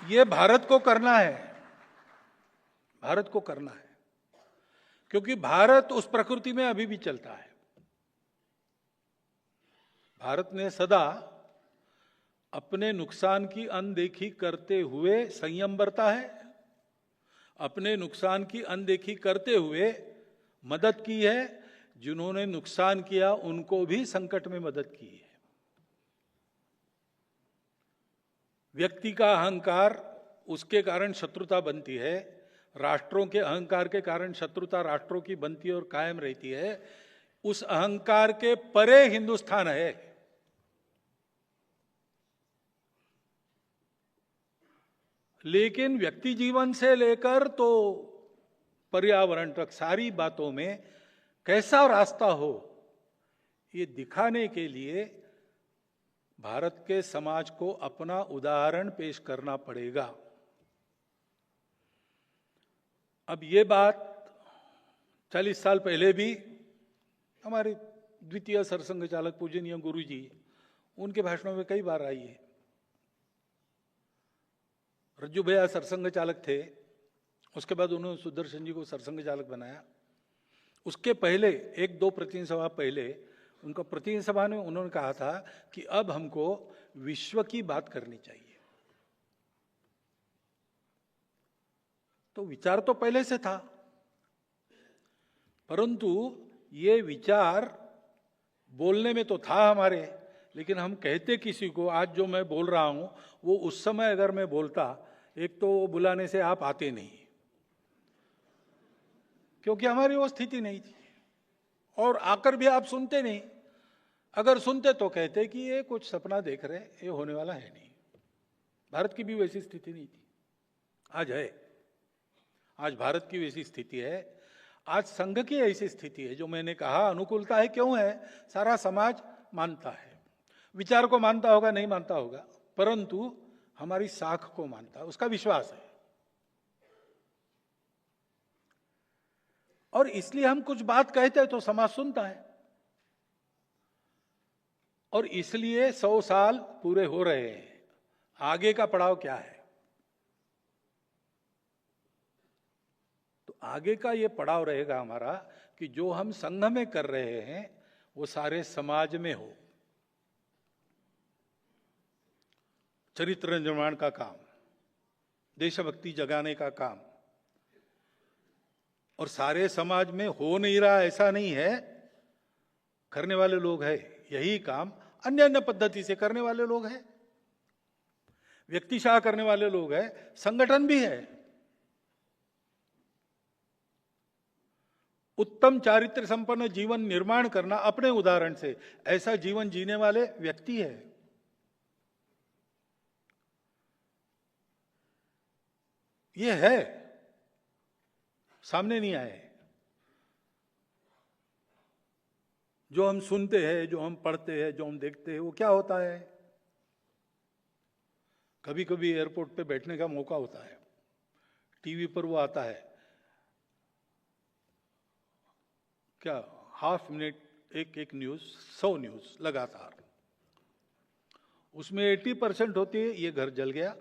ये भारत को करना है, भारत को करना है, क्योंकि भारत उस प्रकृति में अभी भी चलता है। भारत ने सदा अपने नुकसान की अनदेखी करते हुए संयम बरता है, अपने नुकसान की अनदेखी करते हुए मदद की है, जिन्होंने नुकसान किया उनको भी संकट में मदद की है। व्यक्ति का अहंकार, उसके कारण शत्रुता बनती है, राष्ट्रों के अहंकार के कारण शत्रुता राष्ट्रों की बनती और कायम रहती है। उस अहंकार के परे हिंदुस्तान है। लेकिन व्यक्ति जीवन से लेकर तो पर्यावरण तक सारी बातों में कैसा रास्ता हो, ये दिखाने के लिए भारत के समाज को अपना उदाहरण पेश करना पड़ेगा। अब ये बात 40 साल पहले भी हमारे द्वितीय सरसंघ चालक पूजनीय गुरु जी, उनके भाषणों में कई बार आई है। रज्जू भैया सरसंघ चालक थे, उसके बाद उन्होंने सुदर्शन जी को सरसंघ चालक बनाया। उसके पहले 1-2 प्रतिनिधि सभा पहले उनका प्रतिनिधि सभा में उन्होंने कहा था कि अब हमको विश्व की बात करनी चाहिए। तो विचार तो पहले से था, परंतु ये विचार बोलने में तो था हमारे, लेकिन हम कहते किसी को, आज जो मैं बोल रहा हूं वो उस समय अगर मैं बोलता, एक तो बुलाने से आप आते नहीं, क्योंकि हमारी वो स्थिति नहीं थी, और आकर भी आप सुनते नहीं। अगर सुनते तो कहते कि ये कुछ सपना देख रहे, ये होने वाला है नहीं। भारत की भी वैसी स्थिति नहीं थी, आज है। आज भारत की वैसी स्थिति है, आज संघ की ऐसी स्थिति है। जो मैंने कहा अनुकूलता है, क्यों है? सारा समाज मानता है, विचार को मानता होगा, नहीं मानता होगा, परंतु हमारी साख को मानता है, उसका विश्वास है। और इसलिए हम कुछ बात कहते हैं तो समाज सुनता है, और इसलिए 100 साल पूरे हो रहे हैं। आगे का पड़ाव क्या है? तो आगे का ये पड़ाव रहेगा हमारा कि जो हम संघ में कर रहे हैं वो सारे समाज में हो। चरित्र निर्माण का काम, देशभक्ति जगाने का काम, और सारे समाज में हो नहीं रहा ऐसा नहीं है, करने वाले लोग हैं। यही काम अन्य अन्य पद्धति से करने वाले लोग हैं, व्यक्तिशाह करने वाले लोग हैं, संगठन भी है। उत्तम चारित्र संपन्न जीवन निर्माण करना अपने उदाहरण से, ऐसा जीवन जीने वाले व्यक्ति है। ये है, सामने नहीं आए। जो हम सुनते हैं, जो हम पढ़ते हैं, जो हम देखते हैं, वो क्या होता है? कभी कभी एयरपोर्ट पे बैठने का मौका होता है, टीवी पर वो आता है, क्या हाफ मिनट एक न्यूज, 100 न्यूज लगातार। उसमें 80% होती है ये घर जल गया,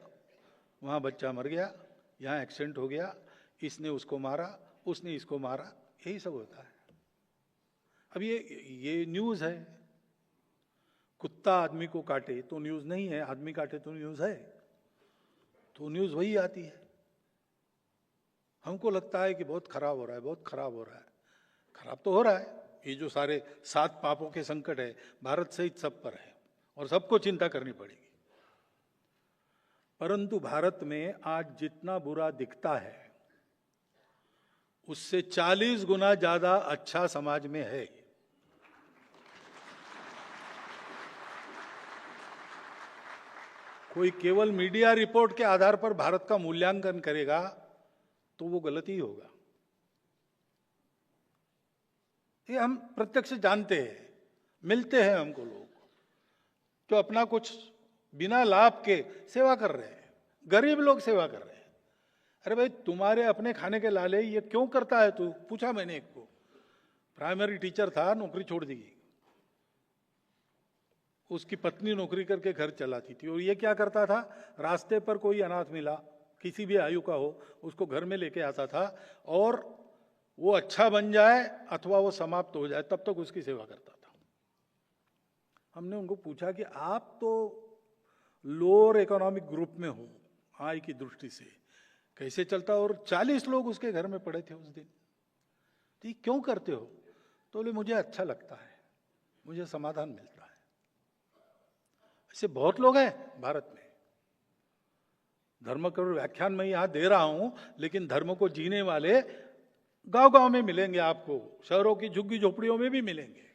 वहां बच्चा मर गया, यहां एक्सीडेंट हो गया, इसने उसको मारा, उसने इसको मारा, यही सब होता है। अब ये न्यूज है। कुत्ता आदमी को काटे तो न्यूज नहीं है, आदमी काटे तो न्यूज है। तो न्यूज वही आती है। हमको लगता है कि बहुत खराब हो रहा है, बहुत खराब हो रहा है। खराब तो हो रहा है। ये जो सारे 7 पापों के संकट है, भारत सहित सब पर है और सबको चिंता करनी पड़ेगी। परंतु भारत में आज जितना बुरा दिखता है, उससे 40 गुना ज्यादा अच्छा समाज में है। कोई केवल मीडिया रिपोर्ट के आधार पर भारत का मूल्यांकन करेगा तो वो गलत ही होगा। ये हम प्रत्यक्ष जानते हैं, मिलते हैं हमको लोग जो अपना कुछ बिना लाभ के सेवा कर रहे हैं, गरीब लोग सेवा कर रहे हैं। अरे भाई, तुम्हारे अपने खाने के लाले ये क्यों करता है तू? पूछा मैंने एक को, प्राइमरी टीचर था, नौकरी छोड़ दी, उसकी पत्नी नौकरी करके घर चलाती थी, और ये क्या करता था, रास्ते पर कोई अनाथ मिला, किसी भी आयु का हो, उसको घर में लेके आता था, और वो अच्छा बन जाए अथवा वो समाप्त हो जाए तब तक उसकी सेवा करता था। हमने उनको पूछा कि आप तो लोअर इकोनॉमिक ग्रुप में हो, आय की दृष्टि से कैसे चलता? और 40 लोग उसके घर में पड़े थे उस दिन। तो क्यों करते हो? तो बोले मुझे अच्छा लगता है, मुझे समाधान मिलता है। ऐसे बहुत लोग हैं भारत में। धर्म का व्याख्यान मैं यहां दे रहा हूं, लेकिन धर्म को जीने वाले गांव गांव में मिलेंगे आपको, शहरों की झुग्गी झोपड़ियों में भी मिलेंगे।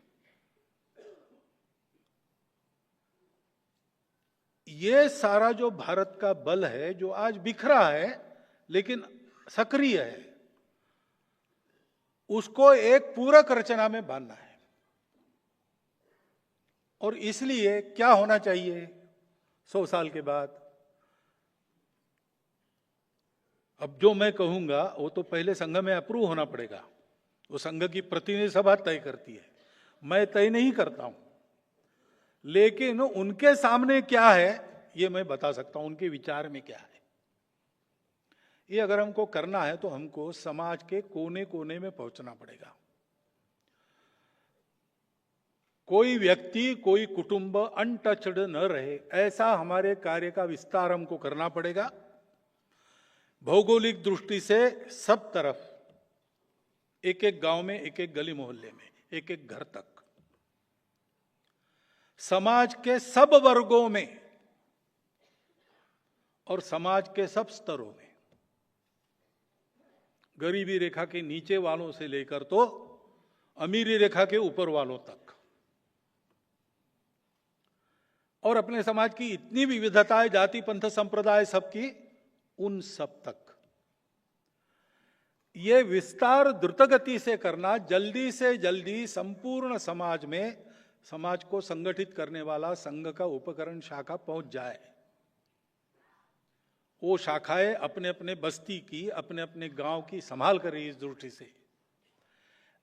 ये सारा जो भारत का बल है, जो आज बिखरा है लेकिन सक्रिय है, उसको एक पूरक रचना में बांधना है। और इसलिए क्या होना चाहिए 100 साल के बाद? अब जो मैं कहूंगा वो तो पहले संघ में अप्रूव होना पड़ेगा, वो संघ की प्रतिनिधि सभा तय करती है, मैं तय नहीं करता हूं। लेकिन उनके सामने क्या है ये मैं बता सकता हूं, उनके विचार में क्या है। ये अगर हमको करना है तो हमको समाज के कोने कोने में पहुंचना पड़ेगा। कोई व्यक्ति, कोई कुटुंब अनटचड न रहे, ऐसा हमारे कार्य का विस्तार हमको करना पड़ेगा। भौगोलिक दृष्टि से सब तरफ, एक एक गांव में, एक एक गली मोहल्ले में, एक एक घर तक, समाज के सब वर्गों में और समाज के सब स्तरों में, गरीबी रेखा के नीचे वालों से लेकर तो अमीरी रेखा के ऊपर वालों तक, और अपने समाज की इतनी विविधताएं, जाति पंथ संप्रदाय सबकी, उन सब तक ये विस्तार द्रुत गति से करना, जल्दी से जल्दी संपूर्ण समाज में समाज को संगठित करने वाला संघ का उपकरण शाखा पहुंच जाए। वो शाखाएं अपने अपने बस्ती की, अपने अपने गांव की संभाल करें। इस दृष्टि से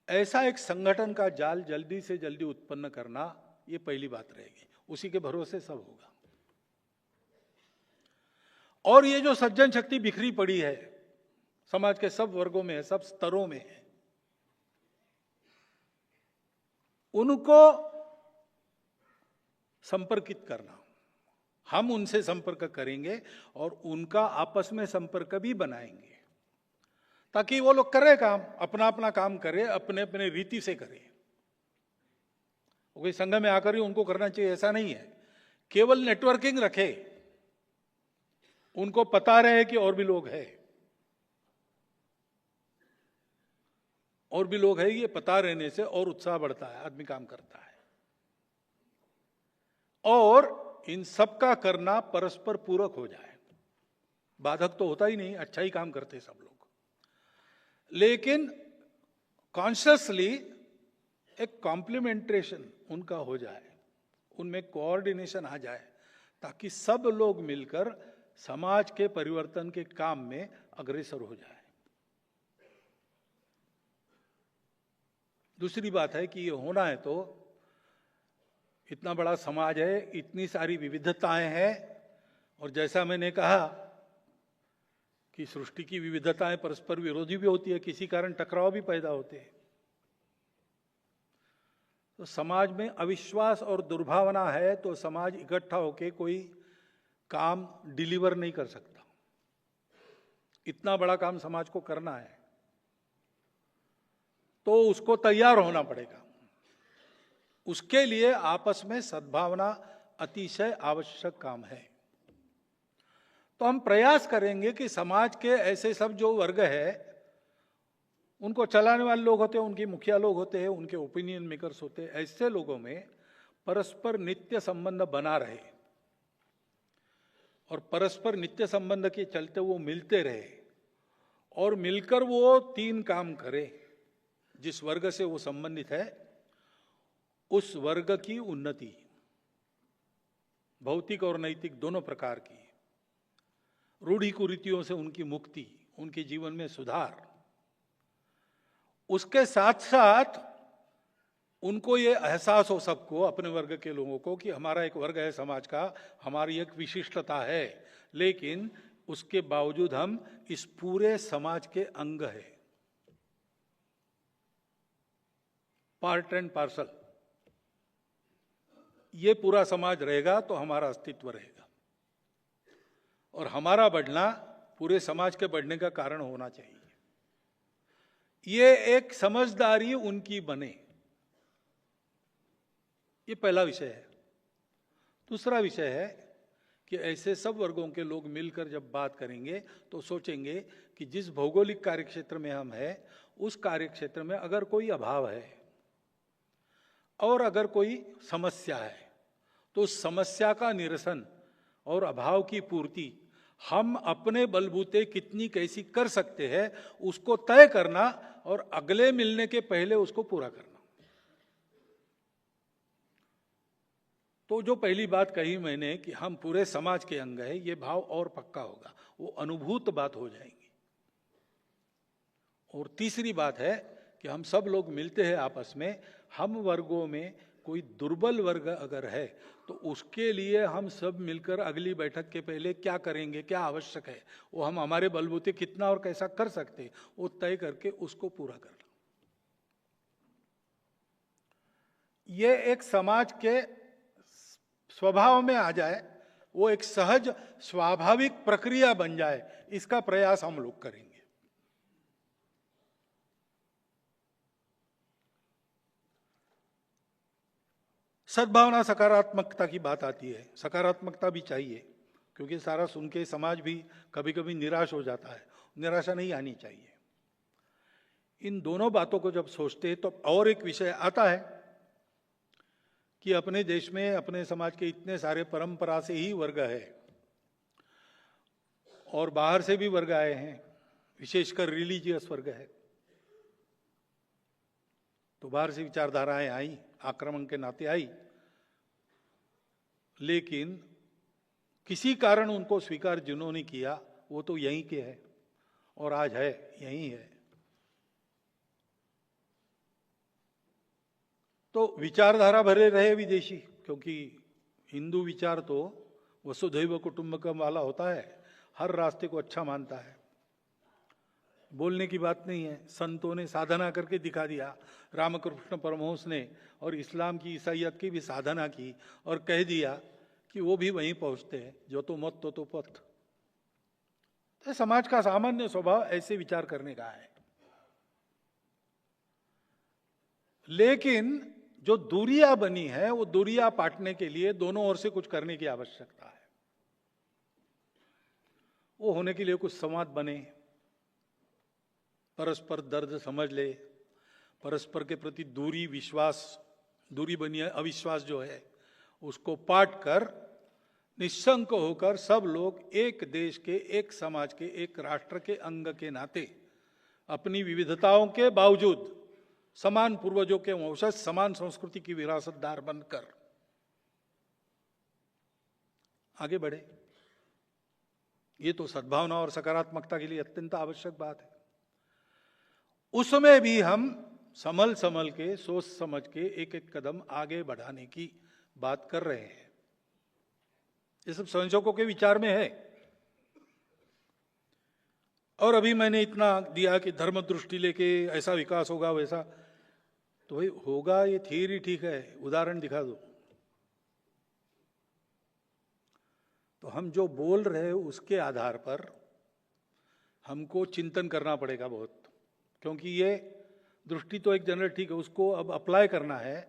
ऐसा एक संगठन का जाल जल्दी से जल्दी उत्पन्न करना, ये पहली बात रहेगी। उसी के भरोसे सब होगा। और ये जो सज्जन शक्ति बिखरी पड़ी है, समाज के सब वर्गों में है, सब स्तरों में है, उनको संपर्कित करना। हम उनसे संपर्क करेंगे और उनका आपस में संपर्क भी बनाएंगे, ताकि वो लोग करें काम, अपना अपना काम करें, अपने अपने रीति से करें। कोई संघ में आकर ही उनको करना चाहिए ऐसा नहीं है। केवल नेटवर्किंग रखे, उनको पता रहे कि और भी लोग हैं, और भी लोग हैं, ये पता रहने से और उत्साह बढ़ता है, आदमी काम करता है। और इन सब का करना परस्पर पूरक हो जाए। बाधक तो होता ही नहीं, अच्छा ही काम करते सब लोग, लेकिन कॉन्शियसली एक कॉम्प्लीमेंटेशन उनका हो जाए, उनमें कोऑर्डिनेशन आ जाए, ताकि सब लोग मिलकर समाज के परिवर्तन के काम में अग्रसर हो जाए। दूसरी बात है कि ये होना है तो इतना बड़ा समाज है, इतनी सारी विविधताएं हैं, और जैसा मैंने कहा कि सृष्टि की विविधताएं परस्पर विरोधी भी होती है, किसी कारण टकराव भी पैदा होते हैं। तो समाज में अविश्वास और दुर्भावना है तो समाज इकट्ठा होकर कोई काम डिलीवर नहीं कर सकता। इतना बड़ा काम समाज को करना है तो उसको तैयार होना पड़ेगा। उसके लिए आपस में सद्भावना अतिशय आवश्यक काम है। तो हम प्रयास करेंगे कि समाज के ऐसे सब जो वर्ग है, उनको चलाने वाले लोग होते हैं, उनके मुखिया लोग होते हैं, उनके ओपिनियन मेकर्स होते हैं, ऐसे लोगों में परस्पर नित्य संबंध बना रहे। और परस्पर नित्य संबंध के चलते वो मिलते रहे और मिलकर वो 3 काम करे। जिस वर्ग से वो संबंधित है उस वर्ग की उन्नति, भौतिक और नैतिक दोनों प्रकार की, रूढ़ी कुरीतियों से उनकी मुक्ति, उनके जीवन में सुधार, उसके साथ साथ उनको ये एहसास हो सबको, अपने वर्ग के लोगों को, कि हमारा एक वर्ग है समाज का, हमारी एक विशिष्टता है, लेकिन उसके बावजूद हम इस पूरे समाज के अंग है, पार्ट एंड पार्सल। ये पूरा समाज रहेगा तो हमारा अस्तित्व रहेगा और हमारा बढ़ना पूरे समाज के बढ़ने का कारण होना चाहिए। ये एक समझदारी उनकी बने, ये पहला विषय है। दूसरा विषय है कि ऐसे सब वर्गों के लोग मिलकर जब बात करेंगे तो सोचेंगे कि जिस भौगोलिक कार्यक्षेत्र में हम हैं उस कार्यक्षेत्र में अगर कोई अभाव है और अगर कोई समस्या है तो उस समस्या का निरसन और अभाव की पूर्ति हम अपने बलबूते कितनी कैसी कर सकते हैं उसको तय करना और अगले मिलने के पहले उसको पूरा करना। तो जो पहली बात कही मैंने कि हम पूरे समाज के अंग है, ये भाव और पक्का होगा, वो अनुभूत बात हो जाएंगी। और तीसरी बात है कि हम सब लोग मिलते हैं आपस में, हम वर्गों में कोई दुर्बल वर्ग अगर है तो उसके लिए हम सब मिलकर अगली बैठक के पहले क्या करेंगे, क्या आवश्यक है, वो हम हमारे बलबूते कितना और कैसा कर सकते हैं, वो तय करके उसको पूरा करना। ये एक समाज के स्वभाव में आ जाए, वो एक सहज स्वाभाविक प्रक्रिया बन जाए, इसका प्रयास हम लोग करेंगे। सद्भावना, सकारात्मकता की बात आती है। सकारात्मकता भी चाहिए क्योंकि सारा सुन के समाज भी कभी कभी निराश हो जाता है, निराशा नहीं आनी चाहिए। इन दोनों बातों को जब सोचते हैं तो और एक विषय आता है कि अपने देश में, अपने समाज के इतने सारे परंपरा से ही वर्ग है और बाहर से भी वर्ग आए हैं, विशेषकर रिलीजियस वर्ग है। तो बाहर से विचारधाराएं आई, आक्रमण के नाते आई, लेकिन किसी कारण उनको स्वीकार जिन्होंने किया वो तो यहीं के है और आज है, यहीं है। तो विचारधारा भरे रहे विदेशी, क्योंकि हिंदू विचार तो वसुधैव कुटुंबकम वाला होता है, हर रास्ते को अच्छा मानता है। बोलने की बात नहीं है, संतों ने साधना करके दिखा दिया। रामकृष्ण परमहंस ने और इस्लाम की, ईसाइयत की भी साधना की और कह दिया कि वो भी वहीं पहुंचते हैं, जो तो मत तो पथ। तो समाज का सामान्य स्वभाव ऐसे विचार करने का है। लेकिन जो दूरियां बनी है वो दूरियां पाटने के लिए दोनों ओर से कुछ करने की आवश्यकता है। वो होने के लिए कुछ संवाद बने, परस्पर दर्द समझ ले, परस्पर के प्रति दूरी, विश्वास, दूरी बनी है, अविश्वास जो है उसको पाट कर निशंक होकर सब लोग एक देश के, एक समाज के, एक राष्ट्र के अंग के नाते अपनी विविधताओं के बावजूद समान पूर्वजों के वंशज, समान संस्कृति की विरासतदार बनकर आगे बढ़े। ये तो सद्भावना और सकारात्मकता के लिए अत्यंत आवश्यक बात है। उसमें भी हम संभल संभल के, सोच समझ के एक एक कदम आगे बढ़ाने की बात कर रहे हैं। ये सब संशोधकों के विचार में है। और अभी मैंने इतना दिया कि धर्म दृष्टि लेके ऐसा विकास होगा, वैसा तो भाई होगा, ये थियरी ठीक है, उदाहरण दिखा दो। तो हम जो बोल रहे हैं उसके आधार पर हमको चिंतन करना पड़ेगा बहुत, क्योंकि ये दृष्टि तो एक जनरल ठीक है, उसको अब अप्लाई करना है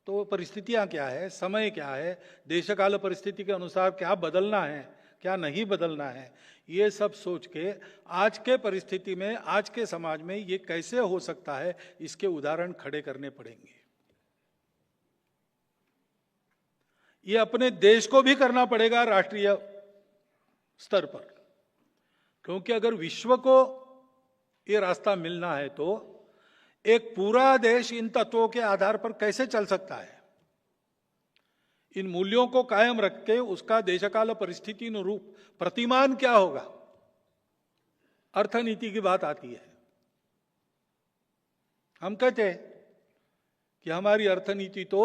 तो परिस्थितियां क्या है, समय क्या है, देशकाल परिस्थिति के अनुसार क्या बदलना है, क्या नहीं बदलना है, ये सब सोच के आज के परिस्थिति में, आज के समाज में ये कैसे हो सकता है, इसके उदाहरण खड़े करने पड़ेंगे। ये अपने देश को भी करना पड़ेगा राष्ट्रीय स्तर पर, क्योंकि अगर विश्व को ये रास्ता मिलना है तो एक पूरा देश इन तत्वों के आधार पर कैसे चल सकता है? इन मूल्यों को कायम रख के उसका देशकाल परिस्थिति अनुरूप प्रतिमान क्या होगा? अर्थनीति की बात आती है। हम कहते हैं कि हमारी अर्थनीति तो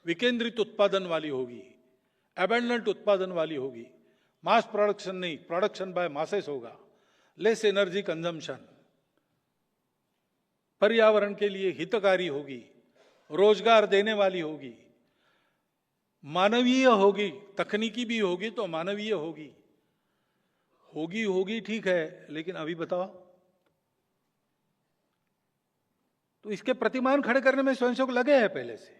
विकेंद्रित उत्पादन वाली होगी, एबंडेंट उत्पादन वाली होगी, मास प्रोडक्शन नहीं, प्रोडक्शन बाय मासेस होगा, लेस एनर्जी कंजम्पशन, पर्यावरण के लिए हितकारी होगी, रोजगार देने वाली होगी, मानवीय होगी, तकनीकी भी होगी तो मानवीय होगी। होगी ठीक है, लेकिन अभी बताओ तो इसके प्रतिमान खड़े करने में स्वयंसेवक लगे हैं पहले से।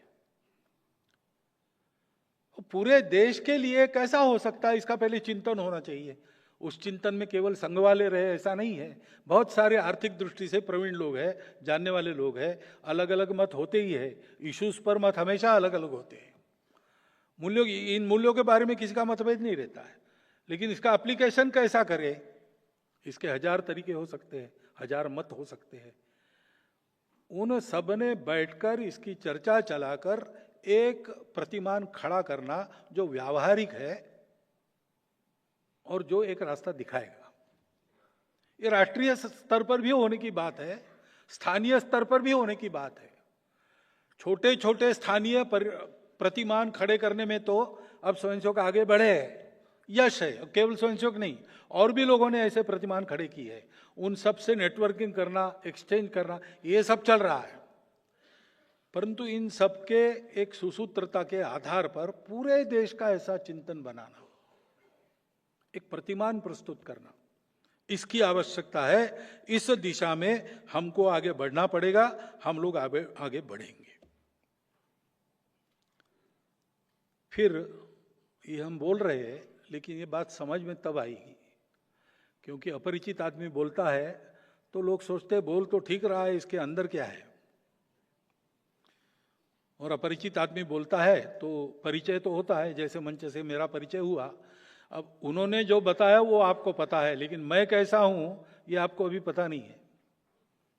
पूरे देश के लिए कैसा हो सकता है, इसका पहले चिंतन होना चाहिए। उस चिंतन में केवल संघ वाले रहे ऐसा नहीं है, बहुत सारे आर्थिक दृष्टि से प्रवीण लोग हैं, जानने वाले लोग हैं, अलग अलग मत होते ही है, इश्यूज पर मत हमेशा अलग अलग होते हैं। इन मूल्यों के बारे में किसी का मतभेद नहीं रहता है, लेकिन इसका एप्लीकेशन कैसा करे, इसके 1000 तरीके हो सकते हैं, 1000 मत हो सकते हैं। उन सब ने बैठकर इसकी चर्चा चलाकर एक प्रतिमान खड़ा करना जो व्यावहारिक है और जो एक रास्ता दिखाएगा। ये राष्ट्रीय स्तर पर भी होने की बात है, स्थानीय स्तर पर भी होने की बात है। छोटे छोटे स्थानीय प्रतिमान खड़े करने में तो अब स्वयंसेवक आगे बढ़े हैं, यश है। केवल स्वयंसेवक नहीं, और भी लोगों ने ऐसे प्रतिमान खड़े किए हैं। उन सब से नेटवर्किंग करना, एक्सचेंज करना, ये सब चल रहा है। परंतु इन सब के एक सुसूत्रता के आधार पर पूरे देश का ऐसा चिंतन बनाना, एक प्रतिमान प्रस्तुत करना, इसकी आवश्यकता है। इस दिशा में हमको आगे बढ़ना पड़ेगा, हम लोग आगे बढ़ेंगे। फिर ये हम बोल रहे हैं, लेकिन ये बात समझ में तब आएगी क्योंकि अपरिचित आदमी बोलता है तो लोग सोचते हैं बोल तो ठीक रहा है, इसके अंदर क्या है। और अपरिचित आदमी बोलता है तो परिचय तो होता है, जैसे मंच से मेरा परिचय हुआ। अब उन्होंने जो बताया वो आपको पता है, लेकिन मैं कैसा हूं ये आपको अभी पता नहीं है।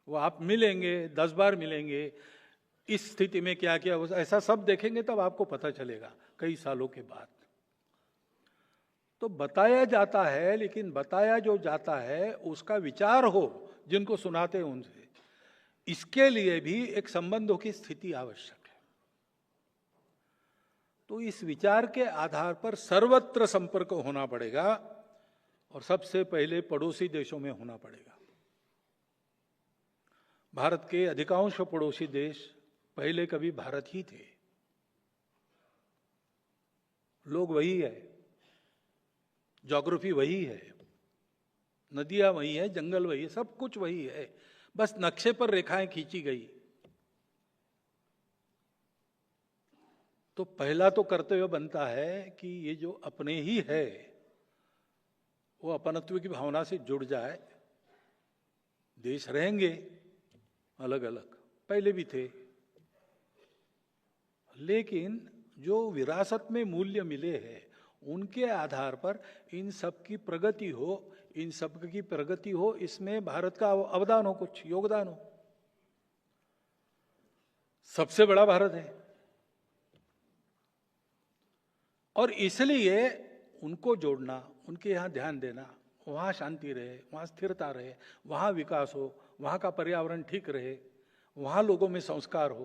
वो आप मिलेंगे, 10 बार मिलेंगे, इस स्थिति में क्या किया, ऐसा सब देखेंगे तब आपको पता चलेगा कई सालों के बाद। तो बताया जाता है, लेकिन बताया जो जाता है उसका विचार हो जिनको सुनाते हैं उनसे, इसके लिए भी एक संबंधों की स्थिति आवश्यक है। तो इस विचार के आधार पर सर्वत्र संपर्क होना पड़ेगा और सबसे पहले पड़ोसी देशों में होना पड़ेगा। भारत के अधिकांश पड़ोसी देश पहले कभी भारत ही थे, लोग वही है, ज्योग्राफी वही है, नदियां वही है, जंगल वही है, सब कुछ वही है, बस नक्शे पर रेखाएं खींची गई। तो पहला तो कर्तव्य बनता है कि ये जो अपने ही है वो अपनत्व की भावना से जुड़ जाए। देश रहेंगे अलग अलग, पहले भी थे, लेकिन जो विरासत में मूल्य मिले हैं उनके आधार पर इन सब की प्रगति हो, इन सब की प्रगति हो, इसमें भारत का अवदान हो, कुछ योगदान हो। सबसे बड़ा भारत है और इसलिए उनको जोड़ना, उनके यहां ध्यान देना, वहां शांति रहे, वहां स्थिरता रहे, वहां विकास हो, वहां का पर्यावरण ठीक रहे, वहां लोगों में संस्कार हो।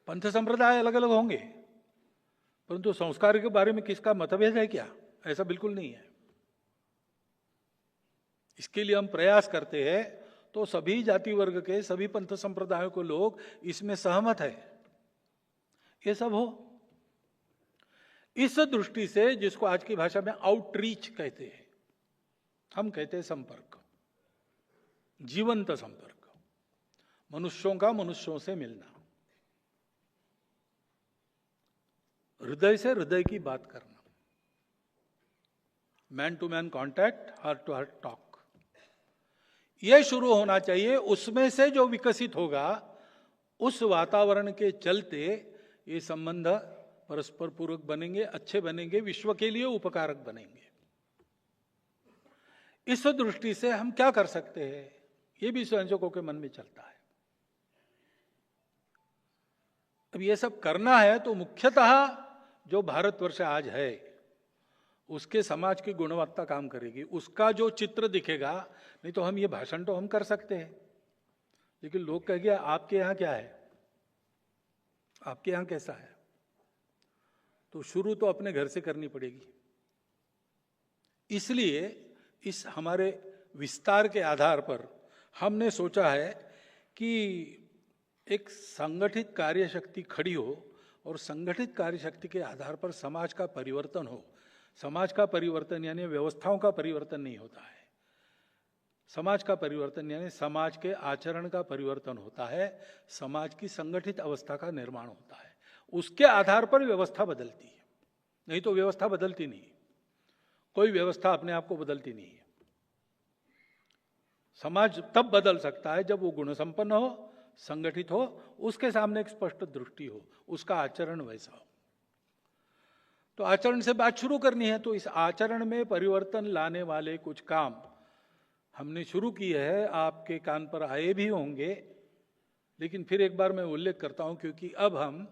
पंथ संप्रदाय अलग अलग होंगे, परंतु संस्कार के बारे में किसका मतभेद है क्या? ऐसा बिल्कुल नहीं है। इसके लिए हम प्रयास करते हैं तो सभी जाति वर्ग के, सभी पंथ संप्रदायों के लोग इसमें सहमत है, ये सब हो। इस दृष्टि से जिसको आज की भाषा में आउटरीच कहते हैं, हम कहते हैं संपर्क, जीवंत संपर्क, मनुष्यों का मनुष्यों से मिलना, हृदय से हृदय की बात करना, man to man contact, heart to heart talk, यह शुरू होना चाहिए। उसमें से जो विकसित होगा उस वातावरण के चलते ये संबंध परस्पर पूरक बनेंगे, अच्छे बनेंगे, विश्व के लिए उपकारक बनेंगे। इस दृष्टि से हम क्या कर सकते हैं, ये भी स्वयंसेवकों के मन में चलता है। अब ये सब करना है तो मुख्यतः जो भारतवर्ष आज है उसके समाज की गुणवत्ता काम करेगी, उसका जो चित्र दिखेगा। नहीं तो हम ये भाषण तो हम कर सकते हैं, लेकिन लोग कहेंगे आपके यहां क्या है, आपके यहां कैसा है। तो शुरू तो अपने घर से करनी पड़ेगी। इसलिए इस हमारे विस्तार के आधार पर हमने सोचा है कि एक संगठित कार्यशक्ति खड़ी हो और संगठित कार्यशक्ति के आधार पर समाज का परिवर्तन हो। समाज का परिवर्तन यानी व्यवस्थाओं का परिवर्तन नहीं होता है, समाज का परिवर्तन यानी समाज के आचरण का परिवर्तन होता है, समाज की संगठित अवस्था का निर्माण होता है। उसके आधार पर व्यवस्था बदलती है, नहीं तो व्यवस्था बदलती नहीं। कोई व्यवस्था अपने आप को बदलती नहीं है। समाज तब बदल सकता है जब वो गुण संपन्न हो, संगठित हो, उसके सामने एक स्पष्ट दृष्टि हो, उसका आचरण वैसा हो। तो आचरण से बात शुरू करनी है, तो इस आचरण में परिवर्तन लाने वाले कुछ काम हमने शुरू किए हैं। आपके कान पर आए भी होंगे, लेकिन फिर एक बार मैं उल्लेख करता हूं, क्योंकि अब हम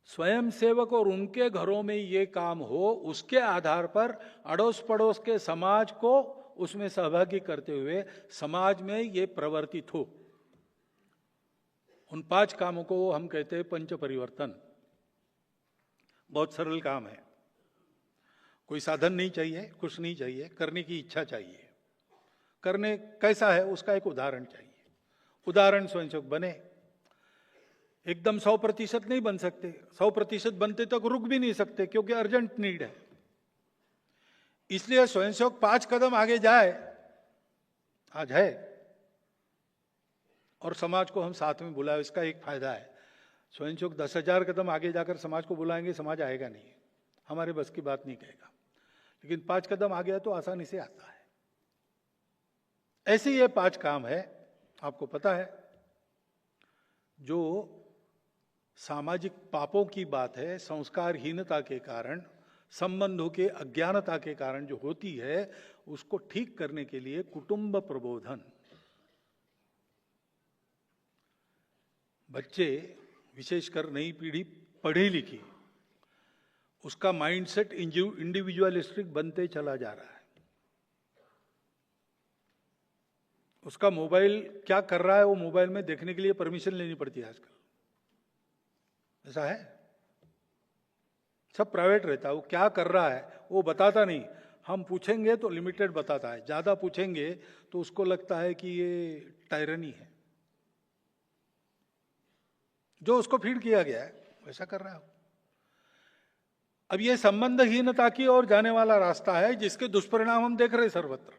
स्वयंसेवक और उनके घरों में ये काम हो, उसके आधार पर अड़ोस पड़ोस के समाज को उसमें सहभागी करते हुए समाज में ये प्रवर्तित हो। उन 5 कामों को हम कहते हैं पंच परिवर्तन। बहुत सरल काम है, कोई साधन नहीं चाहिए, कुछ नहीं चाहिए, करने की इच्छा चाहिए। करने कैसा है उसका एक उदाहरण चाहिए। उदाहरण स्वयंसेवक बने। एकदम 100% नहीं बन सकते, 100% बनते तक रुक भी नहीं सकते, क्योंकि अर्जेंट नीड है। इसलिए स्वयंसेवक 5 कदम आगे जाए, आज है, और समाज को हम साथ में बुलाए। इसका एक फायदा है, स्वयंसेवक 10,000 कदम आगे जाकर समाज को बुलाएंगे, समाज आएगा नहीं, हमारे बस की बात नहीं कहेगा। लेकिन 5 कदम आगे तो आसानी से आता है। ऐसे ये 5 काम है, आपको पता है, जो सामाजिक पापों की बात है, संस्कारहीनता के कारण, संबंधों के अज्ञानता के कारण जो होती है, उसको ठीक करने के लिए कुटुंब प्रबोधन। बच्चे, विशेषकर नई पीढ़ी पढ़ी लिखी, उसका माइंडसेट इंडिविजुअलिस्टिक बनते चला जा रहा है। उसका मोबाइल क्या कर रहा है वो मोबाइल में देखने के लिए परमिशन लेनी पड़ती है आजकल। ऐसा है, सब प्राइवेट रहता है, वो क्या कर रहा है वो बताता नहीं। हम पूछेंगे तो लिमिटेड बताता है, ज्यादा पूछेंगे तो उसको लगता है कि ये टायरनी है। जो उसको फीड किया गया है वैसा कर रहा है। अब ये संबंधहीनता की ओर जाने वाला रास्ता है, जिसके दुष्परिणाम हम देख रहे सर्वत्र।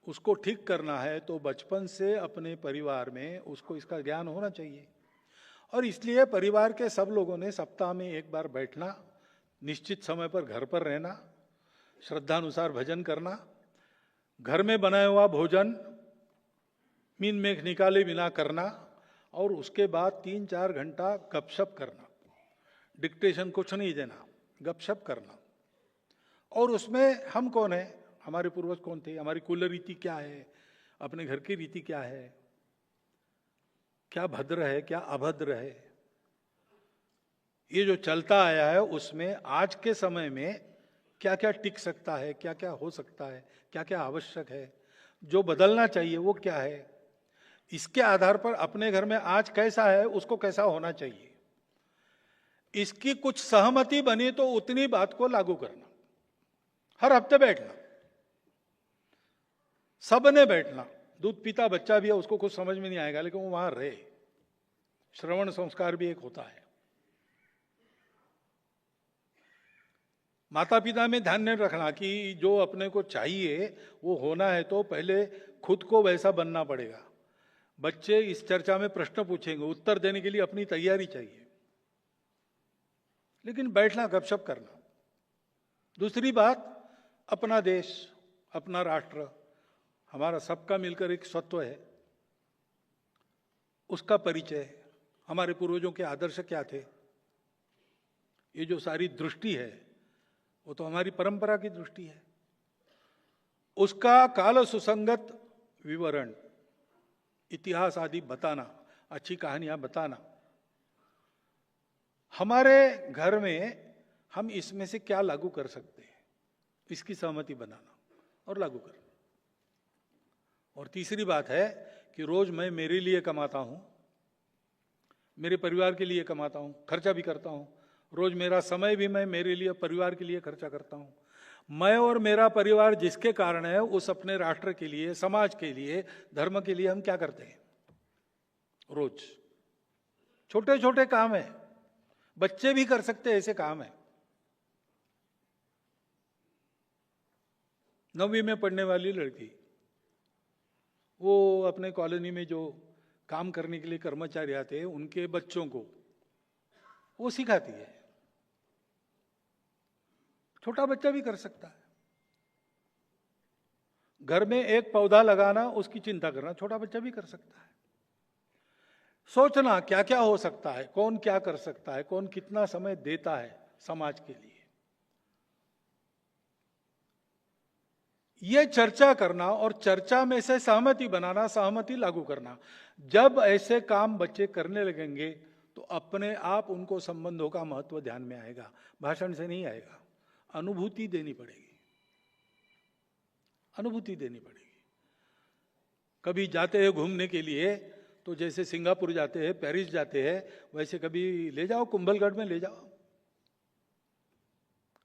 उसको ठीक करना है तो बचपन से अपने परिवार में उसको इसका ज्ञान होना चाहिए। और इसलिए परिवार के सब लोगों ने सप्ताह में एक बार बैठना, निश्चित समय पर घर पर रहना, श्रद्धानुसार भजन करना, घर में बनाया हुआ भोजन मीन मेख निकाले बिना करना, और उसके बाद 3-4 घंटा गपशप करना। डिक्टेशन कुछ नहीं देना, गपशप करना। और उसमें हम कौन है, हमारे पूर्वज कौन थे, हमारी कुल रीति क्या है, अपने घर की रीति क्या है, क्या भद्र है, क्या अभद्र है, ये जो चलता आया है, उसमें आज के समय में क्या क्या टिक सकता है, क्या क्या हो सकता है, क्या क्या आवश्यक है, जो बदलना चाहिए वो क्या है, इसके आधार पर अपने घर में आज कैसा है उसको कैसा होना चाहिए, इसकी कुछ सहमति बनी तो उतनी बात को लागू करना। हर हफ्ते बैठना, सबने बैठना। दूध पीता बच्चा भी है, उसको कुछ समझ में नहीं आएगा, लेकिन वो वहां रहे। श्रवण संस्कार भी एक होता है। माता पिता में ध्यान नहीं रखना कि जो अपने को चाहिए वो होना है तो पहले खुद को वैसा बनना पड़ेगा। बच्चे इस चर्चा में प्रश्न पूछेंगे, उत्तर देने के लिए अपनी तैयारी चाहिए, लेकिन बैठना, गपशप करना। दूसरी बात, अपना देश, अपना राष्ट्र, हमारा सबका मिलकर एक स्वत्व है, उसका परिचय, हमारे पूर्वजों के आदर्श क्या थे। ये जो सारी दृष्टि है वो तो हमारी परंपरा की दृष्टि है। उसका काल सुसंगत विवरण, इतिहास आदि बताना, अच्छी कहानियां बताना, हमारे घर में हम इसमें से क्या लागू कर सकते हैं, इसकी सहमति बनाना और लागू करना। और तीसरी बात है कि रोज मैं मेरे लिए कमाता हूं, मेरे परिवार के लिए कमाता हूं, खर्चा भी करता हूं। रोज मेरा समय भी मैं मेरे लिए, परिवार के लिए खर्चा करता हूं। मैं और मेरा परिवार जिसके कारण है, उस अपने राष्ट्र के लिए, समाज के लिए, धर्म के लिए हम क्या करते हैं। रोज छोटे छोटे काम है, बच्चे भी कर सकते हैं ऐसे काम है। 9वीं में पढ़ने वाली लड़की, वो अपने कॉलोनी में जो काम करने के लिए कर्मचारी आते हैं, उनके बच्चों को वो सिखाती है। छोटा बच्चा भी कर सकता है। घर में एक पौधा लगाना, उसकी चिंता करना छोटा बच्चा भी कर सकता है। सोचना क्या क्या हो सकता है, कौन क्या कर सकता है, कौन कितना समय देता है समाज के लिए, ये चर्चा करना और चर्चा में से सहमति बनाना, सहमति लागू करना। जब ऐसे काम बच्चे करने लगेंगे तो अपने आप उनको संबंधों का महत्व ध्यान में आएगा। भाषण से नहीं आएगा, अनुभूति देनी पड़ेगी, अनुभूति देनी पड़ेगी। कभी जाते हैं घूमने के लिए तो जैसे सिंगापुर जाते हैं, पेरिस जाते हैं, वैसे कभी ले जाओ, कुंभलगढ़ में ले जाओ,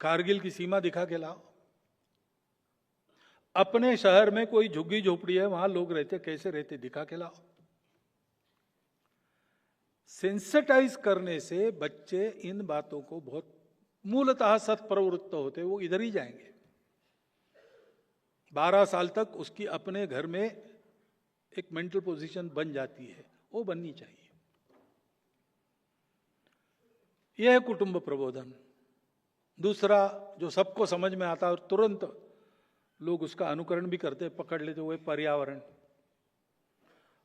कारगिल की सीमा दिखा के लाओ। अपने शहर में कोई झुग्गी झोपड़ी है, वहां लोग रहते, कैसे रहते दिखा के लाओ। सेंसिटाइज करने से बच्चे इन बातों को बहुत मूलतः सत्प्रवृत्त होते, वो इधर ही जाएंगे। 12 साल तक उसकी अपने घर में एक मेंटल पोजीशन बन जाती है, वो बननी चाहिए। यह है कुटुंब प्रबोधन। दूसरा जो सबको समझ में आता है और तुरंत लोग उसका अनुकरण भी करते, पकड़ लेते, वो है पर्यावरण।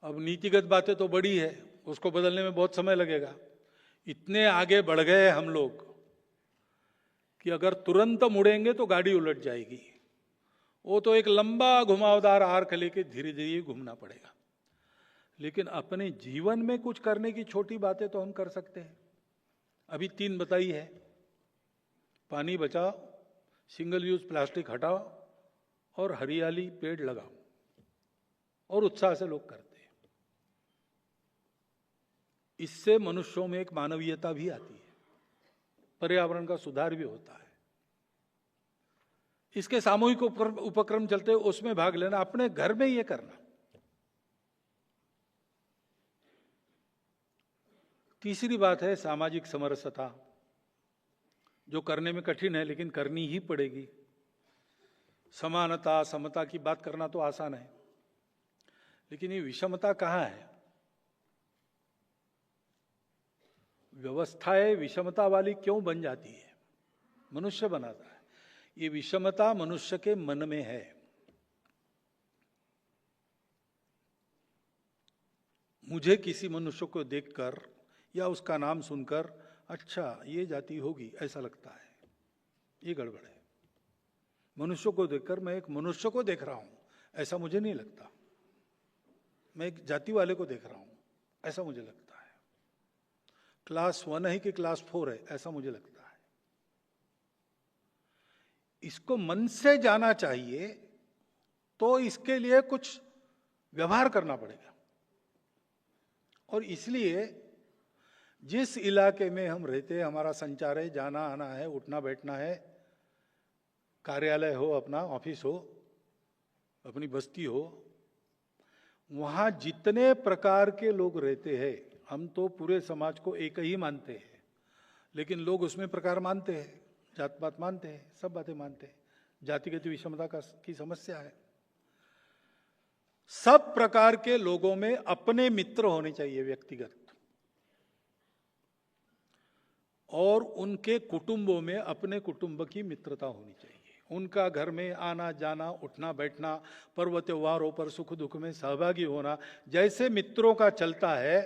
अब नीतिगत बातें तो बड़ी है, उसको बदलने में बहुत समय लगेगा। इतने आगे बढ़ गए हम लोग कि अगर तुरंत मुड़ेंगे तो गाड़ी उलट जाएगी। वो तो एक लंबा घुमावदार आर्क लेके धीरे धीरे घूमना पड़ेगा। लेकिन अपने जीवन में कुछ करने की छोटी बातें तो हम कर सकते हैं। अभी 3 बताई है, पानी बचाओ, सिंगल यूज प्लास्टिक हटाओ और हरियाली पेड़ लगाओ, और उत्साह से लोग करते हैं। इससे मनुष्यों में एक मानवीयता भी आती है, पर्यावरण का सुधार भी होता है। इसके सामूहिक उपक्रम चलते हैं, उसमें भाग लेना, अपने घर में ये करना। तीसरी बात है सामाजिक समरसता, जो करने में कठिन है लेकिन करनी ही पड़ेगी। समानता, समता की बात करना तो आसान है, लेकिन ये विषमता कहाँ है? व्यवस्थाएं विषमता वाली क्यों बन जाती है? मनुष्य बनाता है। ये विषमता मनुष्य के मन में है। मुझे किसी मनुष्य को देखकर या उसका नाम सुनकर अच्छा ये जाति होगी ऐसा लगता है, ये गड़बड़ है। मनुष्य को देखकर मैं एक मनुष्य को देख रहा हूं ऐसा मुझे नहीं लगता, मैं एक जाति वाले को देख रहा हूं ऐसा मुझे लगता है। क्लास 1 है कि क्लास 4 है ऐसा मुझे लगता है। इसको मन से जाना चाहिए तो इसके लिए कुछ व्यवहार करना पड़ेगा। और इसलिए जिस इलाके में हम रहते हैं, हमारा संचार है, जाना आना है, उठना बैठना है, कार्यालय हो, अपना ऑफिस हो, अपनी बस्ती हो, वहां जितने प्रकार के लोग रहते हैं, हम तो पूरे समाज को एक ही मानते हैं, लेकिन लोग उसमें प्रकार मानते हैं, जात पात मानते हैं, सब बातें मानते हैं। जातिगत विषमता की समस्या है। सब प्रकार के लोगों में अपने मित्र होने चाहिए व्यक्तिगत, और उनके कुटुंबों में अपने कुटुंब की मित्रता होनी चाहिए। उनका घर में आना जाना, उठना बैठना, पर्व त्योहारों पर सुख दुख में सहभागी होना, जैसे मित्रों का चलता है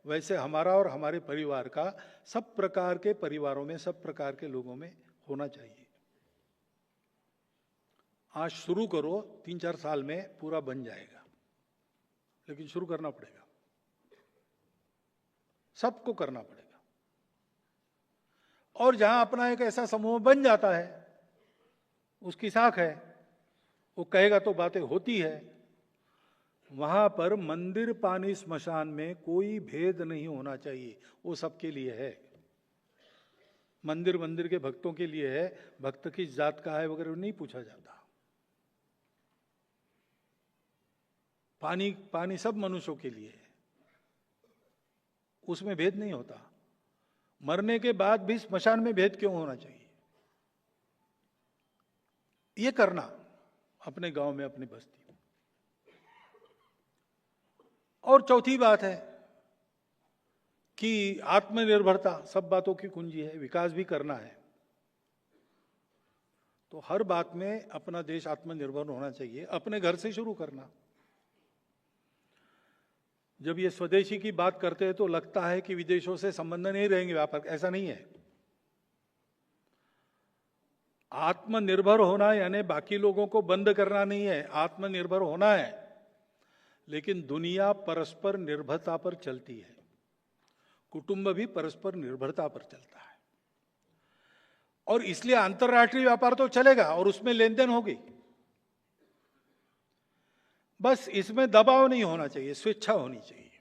वैसे हमारा और हमारे परिवार का सब प्रकार के परिवारों में, सब प्रकार के लोगों में होना चाहिए। आज शुरू करो, 3-4 साल में पूरा बन जाएगा, लेकिन शुरू करना पड़ेगा, सबको करना पड़ेगा। और जहां अपना एक ऐसा समूह बन जाता है, उसकी साख है, वो कहेगा तो बातें होती है, वहां पर मंदिर पानी स्मशान में कोई भेद नहीं होना चाहिए, वो सबके लिए है। मंदिर मंदिर के भक्तों के लिए है, भक्त किस जात का है वगैरह नहीं पूछा जाता। पानी पानी सब मनुष्यों के लिए है, उसमें भेद नहीं होता। मरने के बाद भी स्मशान में भेद क्यों होना चाहिए? ये करना अपने गांव में, अपनी बस्ती में। और चौथी बात है कि आत्मनिर्भरता सब बातों की कुंजी है, विकास भी करना है। तो हर बात में अपना देश आत्मनिर्भर होना चाहिए, अपने घर से शुरू करना। जब ये स्वदेशी की बात करते हैं तो लगता है कि विदेशों से संबंध नहीं रहेंगे, व्यापार, ऐसा नहीं है। आत्मनिर्भर होना यानी बाकी लोगों को बंद करना नहीं है, आत्मनिर्भर होना है। लेकिन दुनिया परस्पर निर्भरता पर चलती है, कुटुंब भी परस्पर निर्भरता पर चलता है, और इसलिए अंतर्राष्ट्रीय व्यापार तो चलेगा और उसमें लेन देन होगी। बस इसमें दबाव नहीं होना चाहिए, स्वेच्छा होनी चाहिए।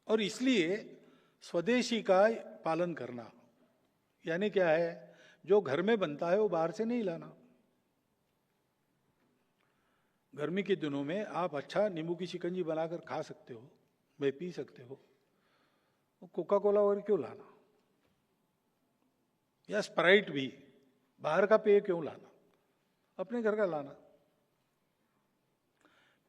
और इसलिए स्वदेशी का पालन करना यानी क्या है? जो घर में बनता है वो बाहर से नहीं लाना। गर्मी के दिनों में आप अच्छा नींबू की शिकंजी बनाकर खा सकते हो, मैं पी सकते हो, कोका कोला वगैरह क्यों लाना? या स्प्राइट भी, बाहर का पेय क्यों लाना? अपने घर का लाना।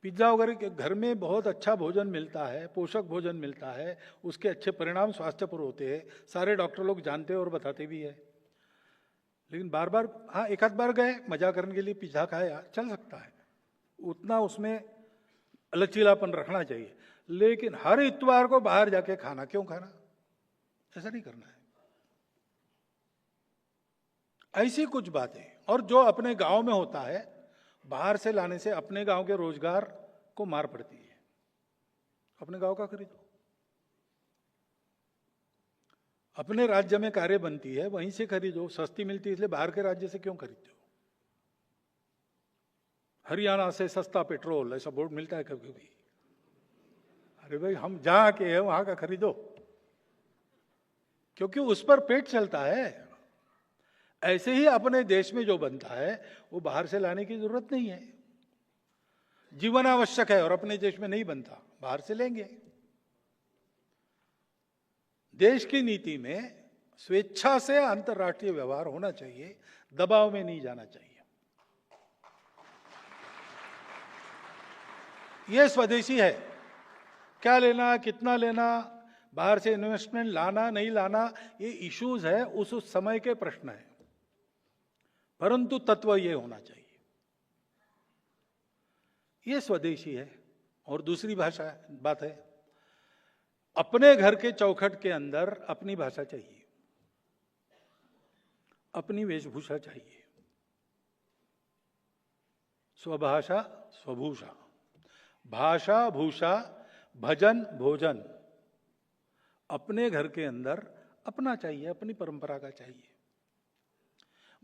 पिज्जा वगैरह के घर में बहुत अच्छा भोजन मिलता है, पोषक भोजन मिलता है, उसके अच्छे परिणाम स्वास्थ्य पर होते हैं, सारे डॉक्टर लोग जानते हैं और बताते भी है। लेकिन बार बार, हाँ एक आध बार गए मजा करने के लिए पिज्जा खाया, चल सकता है, उतना उसमें लचीलापन रखना चाहिए। लेकिन हर इतवार को बाहर जाके खाना क्यों खाना? ऐसा नहीं करना है। ऐसी कुछ बातें, और जो अपने गांव में होता है बाहर से लाने से अपने गांव के रोजगार को मार पड़ती है। अपने गांव का खरीदो, अपने राज्य में कार्य बनती है वहीं से खरीदो, सस्ती मिलती है इसलिए बाहर के राज्य से क्यों खरीदते हो? हरियाणा से सस्ता पेट्रोल ऐसा बोर्ड मिलता है कभी कभी। अरे भाई, हम जहां के हैं वहां का खरीदो, क्योंकि उस पर पेट चलता है। ऐसे ही अपने देश में जो बनता है वो बाहर से लाने की जरूरत नहीं है। जीवन आवश्यक है और अपने देश में नहीं बनता, बाहर से लेंगे। देश की नीति में स्वेच्छा से अंतर्राष्ट्रीय व्यवहार होना चाहिए, दबाव में नहीं जाना चाहिए। यह स्वदेशी है। क्या लेना, कितना लेना, बाहर से इन्वेस्टमेंट लाना नहीं लाना, ये इश्यूज है, उस समय के प्रश्न है। परंतु तत्व ये होना चाहिए, ये स्वदेशी है। और दूसरी बात है, अपने घर के चौखट के अंदर अपनी भाषा चाहिए, अपनी वेशभूषा चाहिए। स्वभाषा स्वभूषा, भाषा भूषा भजन भोजन, अपने घर के अंदर अपना चाहिए, अपनी परंपरा का चाहिए।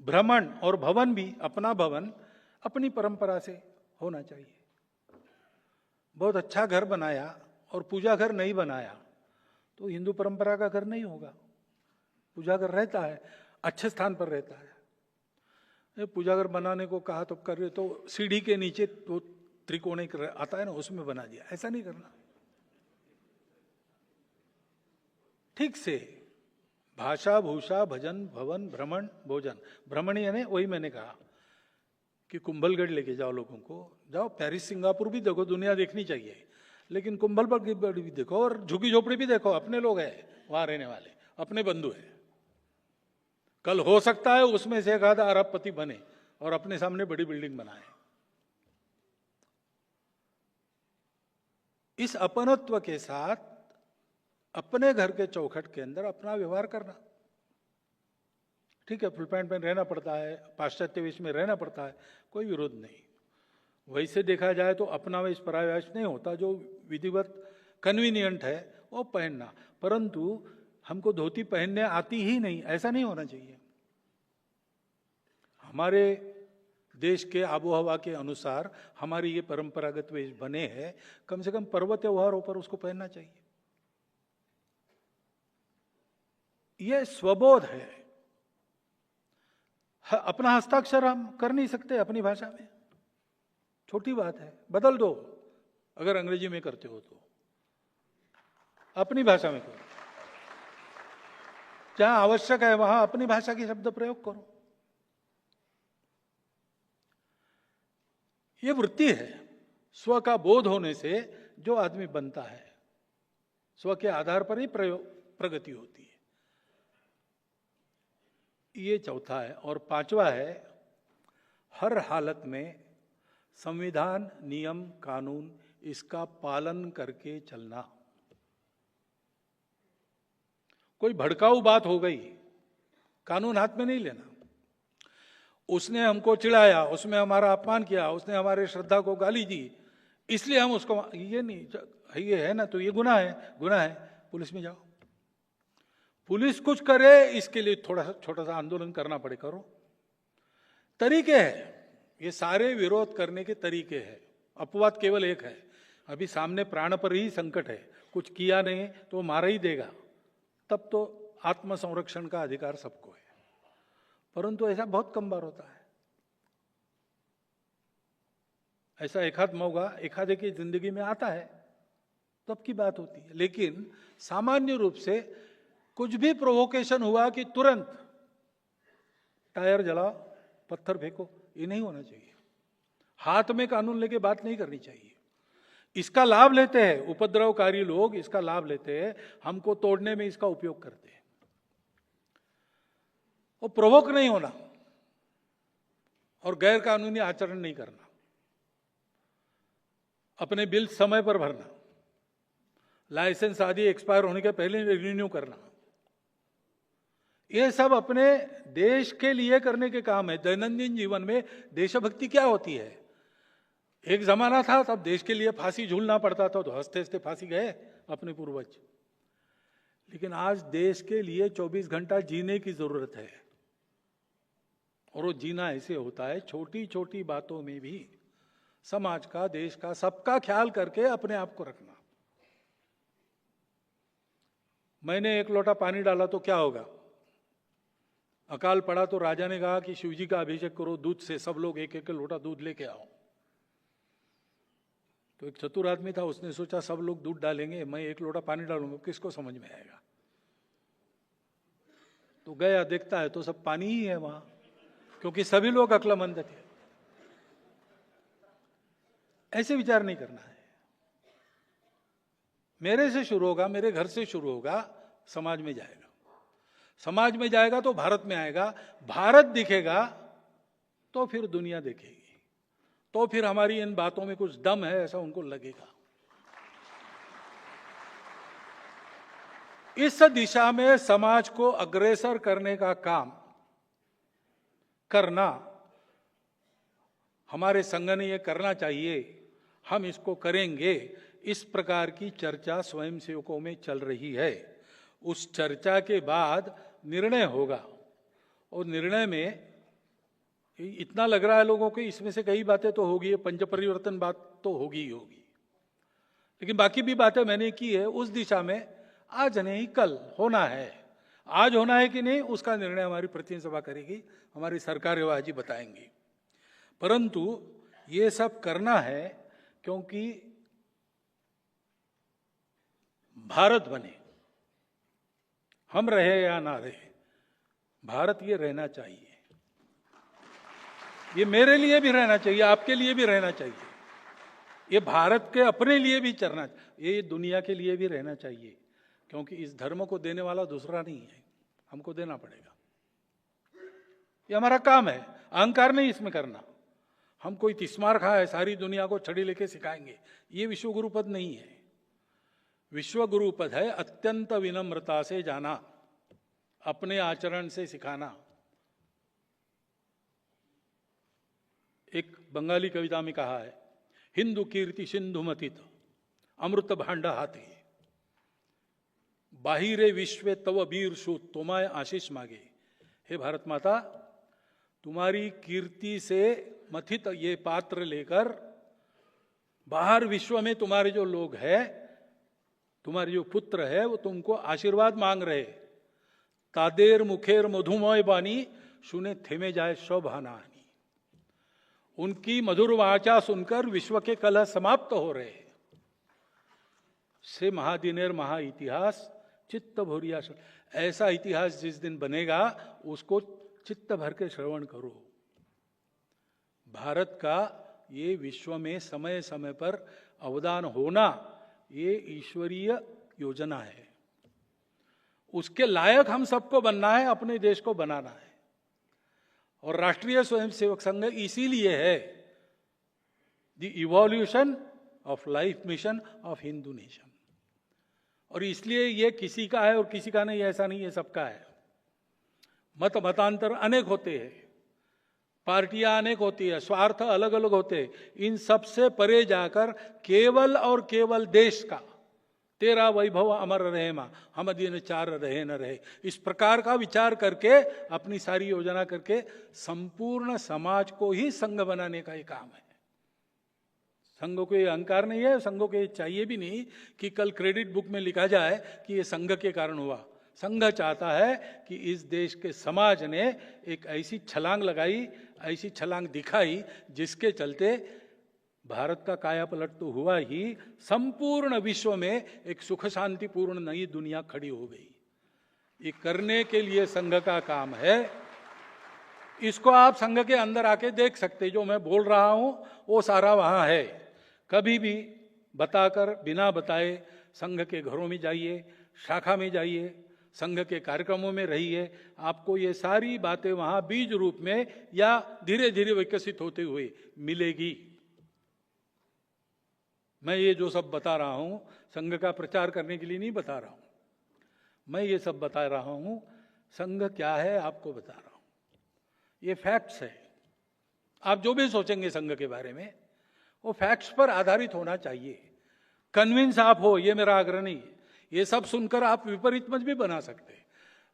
भ्रमण और भवन भी, अपना भवन अपनी परंपरा से होना चाहिए। बहुत अच्छा घर बनाया और पूजा घर नहीं बनाया तो हिंदू परंपरा का घर नहीं होगा। पूजा घर रहता है, अच्छे स्थान पर रहता है। पूजा घर बनाने को कहा तो कर रहे, तो सीढ़ी के नीचे तो त्रिकोण आता है ना, उसमें बना दिया, ऐसा नहीं करना। ठीक से भाषा भूषा भजन भवन भ्रमण भोजन। भ्रमण यानी वही मैंने कहा कि कुंभलगढ़ लेके जाओ लोगों को, जाओ पेरिस सिंगापुर भी देखो, दुनिया देखनी चाहिए, लेकिन कुंभलगढ़ भी देखो और झुग्गी झोपड़ी भी देखो। अपने लोग हैं वहां रहने वाले, अपने बंधु हैं। कल हो सकता है उसमें से एक आधा अरबपति बने और अपने सामने बड़ी बिल्डिंग बनाए। इस अपनत्व के साथ अपने घर के चौखट के अंदर अपना व्यवहार करना। ठीक है, फुल पैंट में रहना पड़ता है, पाश्चात्य वेश में रहना पड़ता है, कोई विरोध नहीं। वैसे देखा जाए तो अपना वेश पराया वेश नहीं होता, जो विधिवत कन्वीनियंट है वो पहनना। परंतु हमको धोती पहनने आती ही नहीं, ऐसा नहीं होना चाहिए। हमारे देश के आबोहवा के अनुसार हमारी ये परंपरागत वेश बने हैं, कम से कम पर्व त्योहारों पर उसको पहनना चाहिए। ये स्वबोध है। अपना हस्ताक्षर हम कर नहीं सकते अपनी भाषा में, छोटी बात है, बदल दो। अगर अंग्रेजी में करते हो तो अपनी भाषा में करो, जहां आवश्यक है वहां अपनी भाषा के शब्द प्रयोग करो। ये वृत्ति है। स्व का बोध होने से जो आदमी बनता है, स्व के आधार पर ही प्रगति होती है। ये चौथा है। और पांचवा है, हर हालत में संविधान, नियम, कानून, इसका पालन करके चलना। कोई भड़काऊ बात हो गई, कानून हाथ में नहीं लेना। उसने हमको चिढ़ाया, उसमें हमारा अपमान किया, उसने हमारे श्रद्धा को गाली दी, इसलिए हम उसको, ये नहीं, ये है ना तो ये गुनाह है, गुनाह है, पुलिस में जाओ। पुलिस कुछ करे इसके लिए थोड़ा सा छोटा सा आंदोलन करना पड़े, करो। तरीके हैं, ये सारे विरोध करने के तरीके हैं। अपवाद केवल एक है, अभी सामने प्राण पर ही संकट है, कुछ किया नहीं तो मारा ही देगा, तब तो आत्मसंरक्षण का अधिकार सबको है। परंतु ऐसा बहुत कम बार होता है। ऐसा एकाध मौका एकाधे की जिंदगी में आता है, तब की बात होती है। लेकिन सामान्य रूप से कुछ भी प्रोवोकेशन हुआ कि तुरंत टायर जलाओ, पत्थर फेंको, ये नहीं होना चाहिए। हाथ में कानून लेके बात नहीं करनी चाहिए। इसका लाभ लेते हैं उपद्रवकारी लोग, इसका लाभ लेते हैं, हमको तोड़ने में इसका उपयोग करते हैं। वो प्रोवोक नहीं होना और गैर कानूनी आचरण नहीं करना, अपने बिल समय पर भरना, लाइसेंस आदि एक्सपायर होने के पहले रिन्यू करना, ये सब अपने देश के लिए करने के काम है। दैनंदिन जीवन में देशभक्ति क्या होती है? एक जमाना था तब देश के लिए फांसी झूलना पड़ता था, तो हंसते हंसते फांसी गए अपने पूर्वज। लेकिन आज देश के लिए 24 घंटा जीने की जरूरत है, और वो जीना ऐसे होता है, छोटी छोटी बातों में भी समाज का, देश का, सबका ख्याल करके अपने आप को रखना। मैंने एक लोटा पानी डाला तो क्या होगा? अकाल पड़ा तो राजा ने कहा कि शिवजी का अभिषेक करो दूध से, सब लोग एक एक लोटा दूध लेके आओ। तो एक चतुर आदमी था, उसने सोचा सब लोग दूध डालेंगे, मैं एक लोटा पानी डालूंगा, किसको समझ में आएगा? तो गया, देखता है तो सब पानी ही है वहां, क्योंकि सभी लोग अक्लमंद थे। ऐसे विचार नहीं करना है। मेरे से शुरू होगा, मेरे घर से शुरू होगा, समाज में जाएगा, समाज में जाएगा तो भारत में आएगा, भारत दिखेगा तो फिर दुनिया देखेगी, तो फिर हमारी इन बातों में कुछ दम है ऐसा उनको लगेगा। इस दिशा में समाज को अग्रसर करने का काम करना हमारे संघ ने ये करना चाहिए, हम इसको करेंगे। इस प्रकार की चर्चा स्वयंसेवकों में चल रही है। उस चर्चा के बाद निर्णय होगा, और निर्णय में इतना लग रहा है लोगों को इसमें से कई बातें तो होगी, पंच परिवर्तन बात तो होगी ही होगी, लेकिन बाकी भी बातें मैंने की है उस दिशा में आज नहीं कल होना है। आज होना है कि नहीं उसका निर्णय हमारी प्रतिनिधि सभा करेगी, हमारी सरकार एवं जी बताएंगी। परंतु ये सब करना है क्योंकि भारत बने, हम रहे या ना रहे, भारत ये रहना चाहिए। ये मेरे लिए भी रहना चाहिए, आपके लिए भी रहना चाहिए, ये भारत के अपने लिए भी चलना, ये दुनिया के लिए भी रहना चाहिए, क्योंकि इस धर्म को देने वाला दूसरा नहीं है, हमको देना पड़ेगा। ये हमारा काम है, अहंकार नहीं इसमें करना। हम कोई तिस्मार खा है सारी दुनिया को छड़ी लेके सिखाएंगे, ये विश्व गुरु पद नहीं है। विश्व गुरु पद है अत्यंत विनम्रता से जाना, अपने आचरण से सिखाना। एक बंगाली कविता में कहा है, हिंदू कीर्ति सिंधु मथित अमृत भांडा हाथी, बाहिरे विश्व तव वीर सूत तुम्हाय आशीष मांगे। हे भारत माता, तुम्हारी कीर्ति से मथित ये पात्र लेकर बाहर विश्व में तुम्हारे जो लोग हैं, तुम्हारे जो पुत्र है, वो तुमको आशीर्वाद मांग रहे। तादेर मुखेर मधुमय बानी सुने थेमे जाए शोभानानी। उनकी मधुर वाचा सुनकर विश्व के कलह समाप्त हो रहे। से महादिनेर महा इतिहास चित्त भोरिया। ऐसा इतिहास जिस दिन बनेगा उसको चित्त भर के श्रवण करो। भारत का ये विश्व में समय समय पर अवदान होना ये ईश्वरीय योजना है। उसके लायक हम सबको बनना है, अपने देश को बनाना है। और राष्ट्रीय स्वयंसेवक संघ इसीलिए है the evolution of life mission of Hindu nation. और इसलिए ये किसी का है और किसी का नहीं, ऐसा नहीं है, सबका है। मतांतर अनेक होते हैं, पार्टियां अनेक होती है, स्वार्थ अलग अलग होते हैं। इन सब से परे जाकर केवल और केवल देश का तेरा वैभव अमर रहे मां, हम दिन चार रहे न रहे, इस प्रकार का विचार करके अपनी सारी योजना करके संपूर्ण समाज को ही संघ बनाने का ये काम है। संघ को ये अहंकार नहीं है, संघ को ये चाहिए भी नहीं कि कल क्रेडिट बुक में लिखा जाए कि ये संघ के कारण हुआ। संघ चाहता है कि इस देश के समाज ने एक ऐसी छलांग लगाई, ऐसी छलांग दिखाई, जिसके चलते भारत का कायापलट तो हुआ ही, संपूर्ण विश्व में एक सुख शांतिपूर्ण नई दुनिया खड़ी हो गई। ये करने के लिए संघ का काम है। इसको आप संघ के अंदर आके देख सकते, जो मैं बोल रहा हूं वो सारा वहां है। कभी भी बताकर बिना बताए संघ के घरों में जाइए, शाखा में जाइए, संघ के कार्यक्रमों में रहिए, आपको ये सारी बातें वहां बीज रूप में या धीरे धीरे विकसित होते हुए मिलेगी। मैं ये जो सब बता रहा हूं संघ का प्रचार करने के लिए नहीं बता रहा हूं। मैं ये सब बता रहा हूं संघ क्या है आपको बता रहा हूं। ये फैक्ट्स है। आप जो भी सोचेंगे संघ के बारे में वो फैक्ट्स पर आधारित होना चाहिए। कन्विंस आप हो, ये मेरा आग्रह नहीं। ये सब सुनकर आप विपरीत मत भी बना सकते,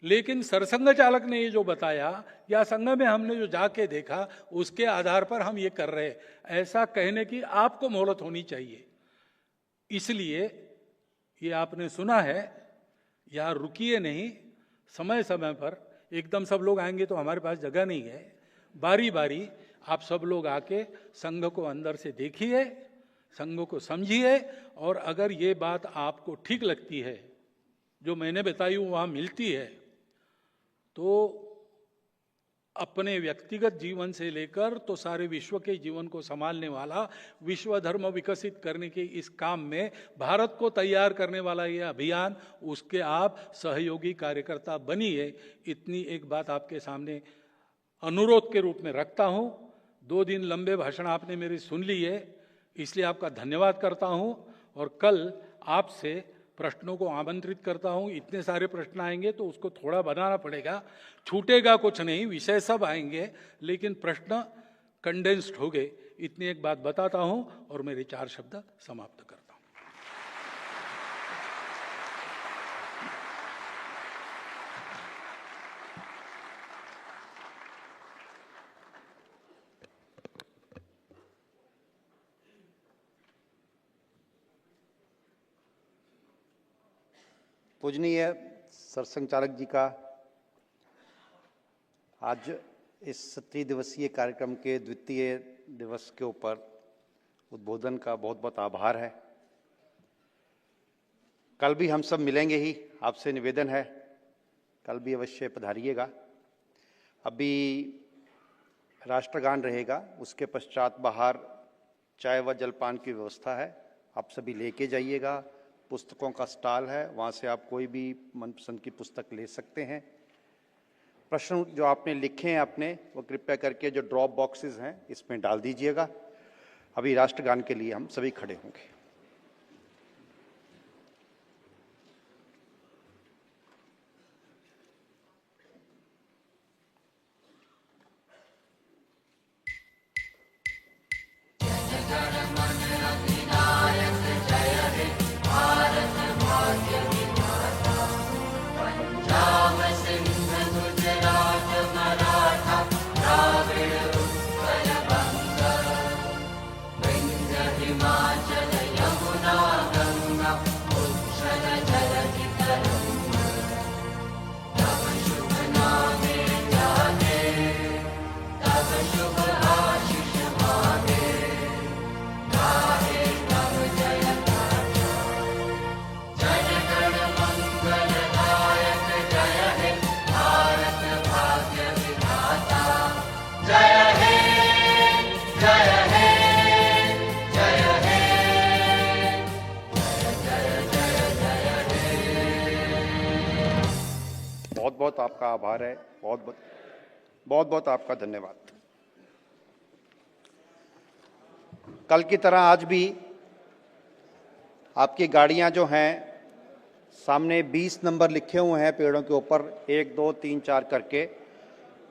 लेकिन सरसंघ चालक ने ये जो बताया या संघ में हमने जो जाके देखा उसके आधार पर हम ये कर रहे, ऐसा कहने की आपको मोहलत होनी चाहिए। इसलिए ये आपने सुना है, या रुकिए नहीं, समय समय पर एकदम सब लोग आएंगे तो हमारे पास जगह नहीं है। बारी बारी आप सब लोग आके संघ को अंदर से देखिए, संघ को समझिए, और अगर ये बात आपको ठीक लगती है, जो मैंने बताई वहां मिलती है, तो अपने व्यक्तिगत जीवन से लेकर तो सारे विश्व के जीवन को संभालने वाला, विश्व धर्म विकसित करने के इस काम में भारत को तैयार करने वाला ये अभियान, उसके आप सहयोगी कार्यकर्ता बनिए। इतनी एक बात आपके सामने अनुरोध के रूप में रखता हूं। 2 दिन लंबे भाषण आपने मेरी सुन ली है, इसलिए आपका धन्यवाद करता हूं। और कल आपसे प्रश्नों को आमंत्रित करता हूं। इतने सारे प्रश्न आएंगे तो उसको थोड़ा बनाना पड़ेगा, छूटेगा कुछ नहीं, विषय सब आएंगे, लेकिन प्रश्न कंडेंस्ड हो गए। इतनी एक बात बताता हूं और मेरे 4 शब्द समाप्त करता हूं। पूजनीय सरसंघ चालक जी का आज इस त्रिदिवसीय कार्यक्रम के द्वितीय दिवस के ऊपर उद्बोधन का बहुत बहुत आभार है। कल भी हम सब मिलेंगे ही, आपसे निवेदन है कल भी अवश्य पधारिएगा। अभी राष्ट्रगान रहेगा, उसके पश्चात बाहर चाय व जलपान की व्यवस्था है, आप सभी लेके जाइएगा। पुस्तकों का स्टॉल है, वहाँ से आप कोई भी मनपसंद की पुस्तक ले सकते हैं। प्रश्न जो आपने लिखे हैं अपने, वो कृपया करके जो ड्रॉप बॉक्सेस हैं इसमें डाल दीजिएगा। अभी राष्ट्रगान के लिए हम सभी खड़े होंगे। बहुत बहुत आपका आभार है, बहुत बहुत आपका धन्यवाद। कल की तरह आज भी आपकी गाड़ियां जो हैं सामने 20 नंबर लिखे हुए हैं पेड़ों के ऊपर, 1 2 3 4 करके।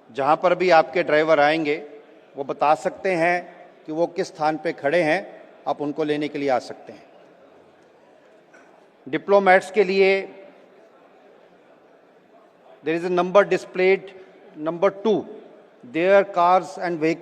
जहां पर भी आपके ड्राइवर आएंगे वो बता सकते हैं कि वो किस स्थान पे खड़े हैं, आप उनको लेने के लिए आ सकते हैं। डिप्लोमैट्स के लिए there is a number displayed, number 2, their cars and vehicles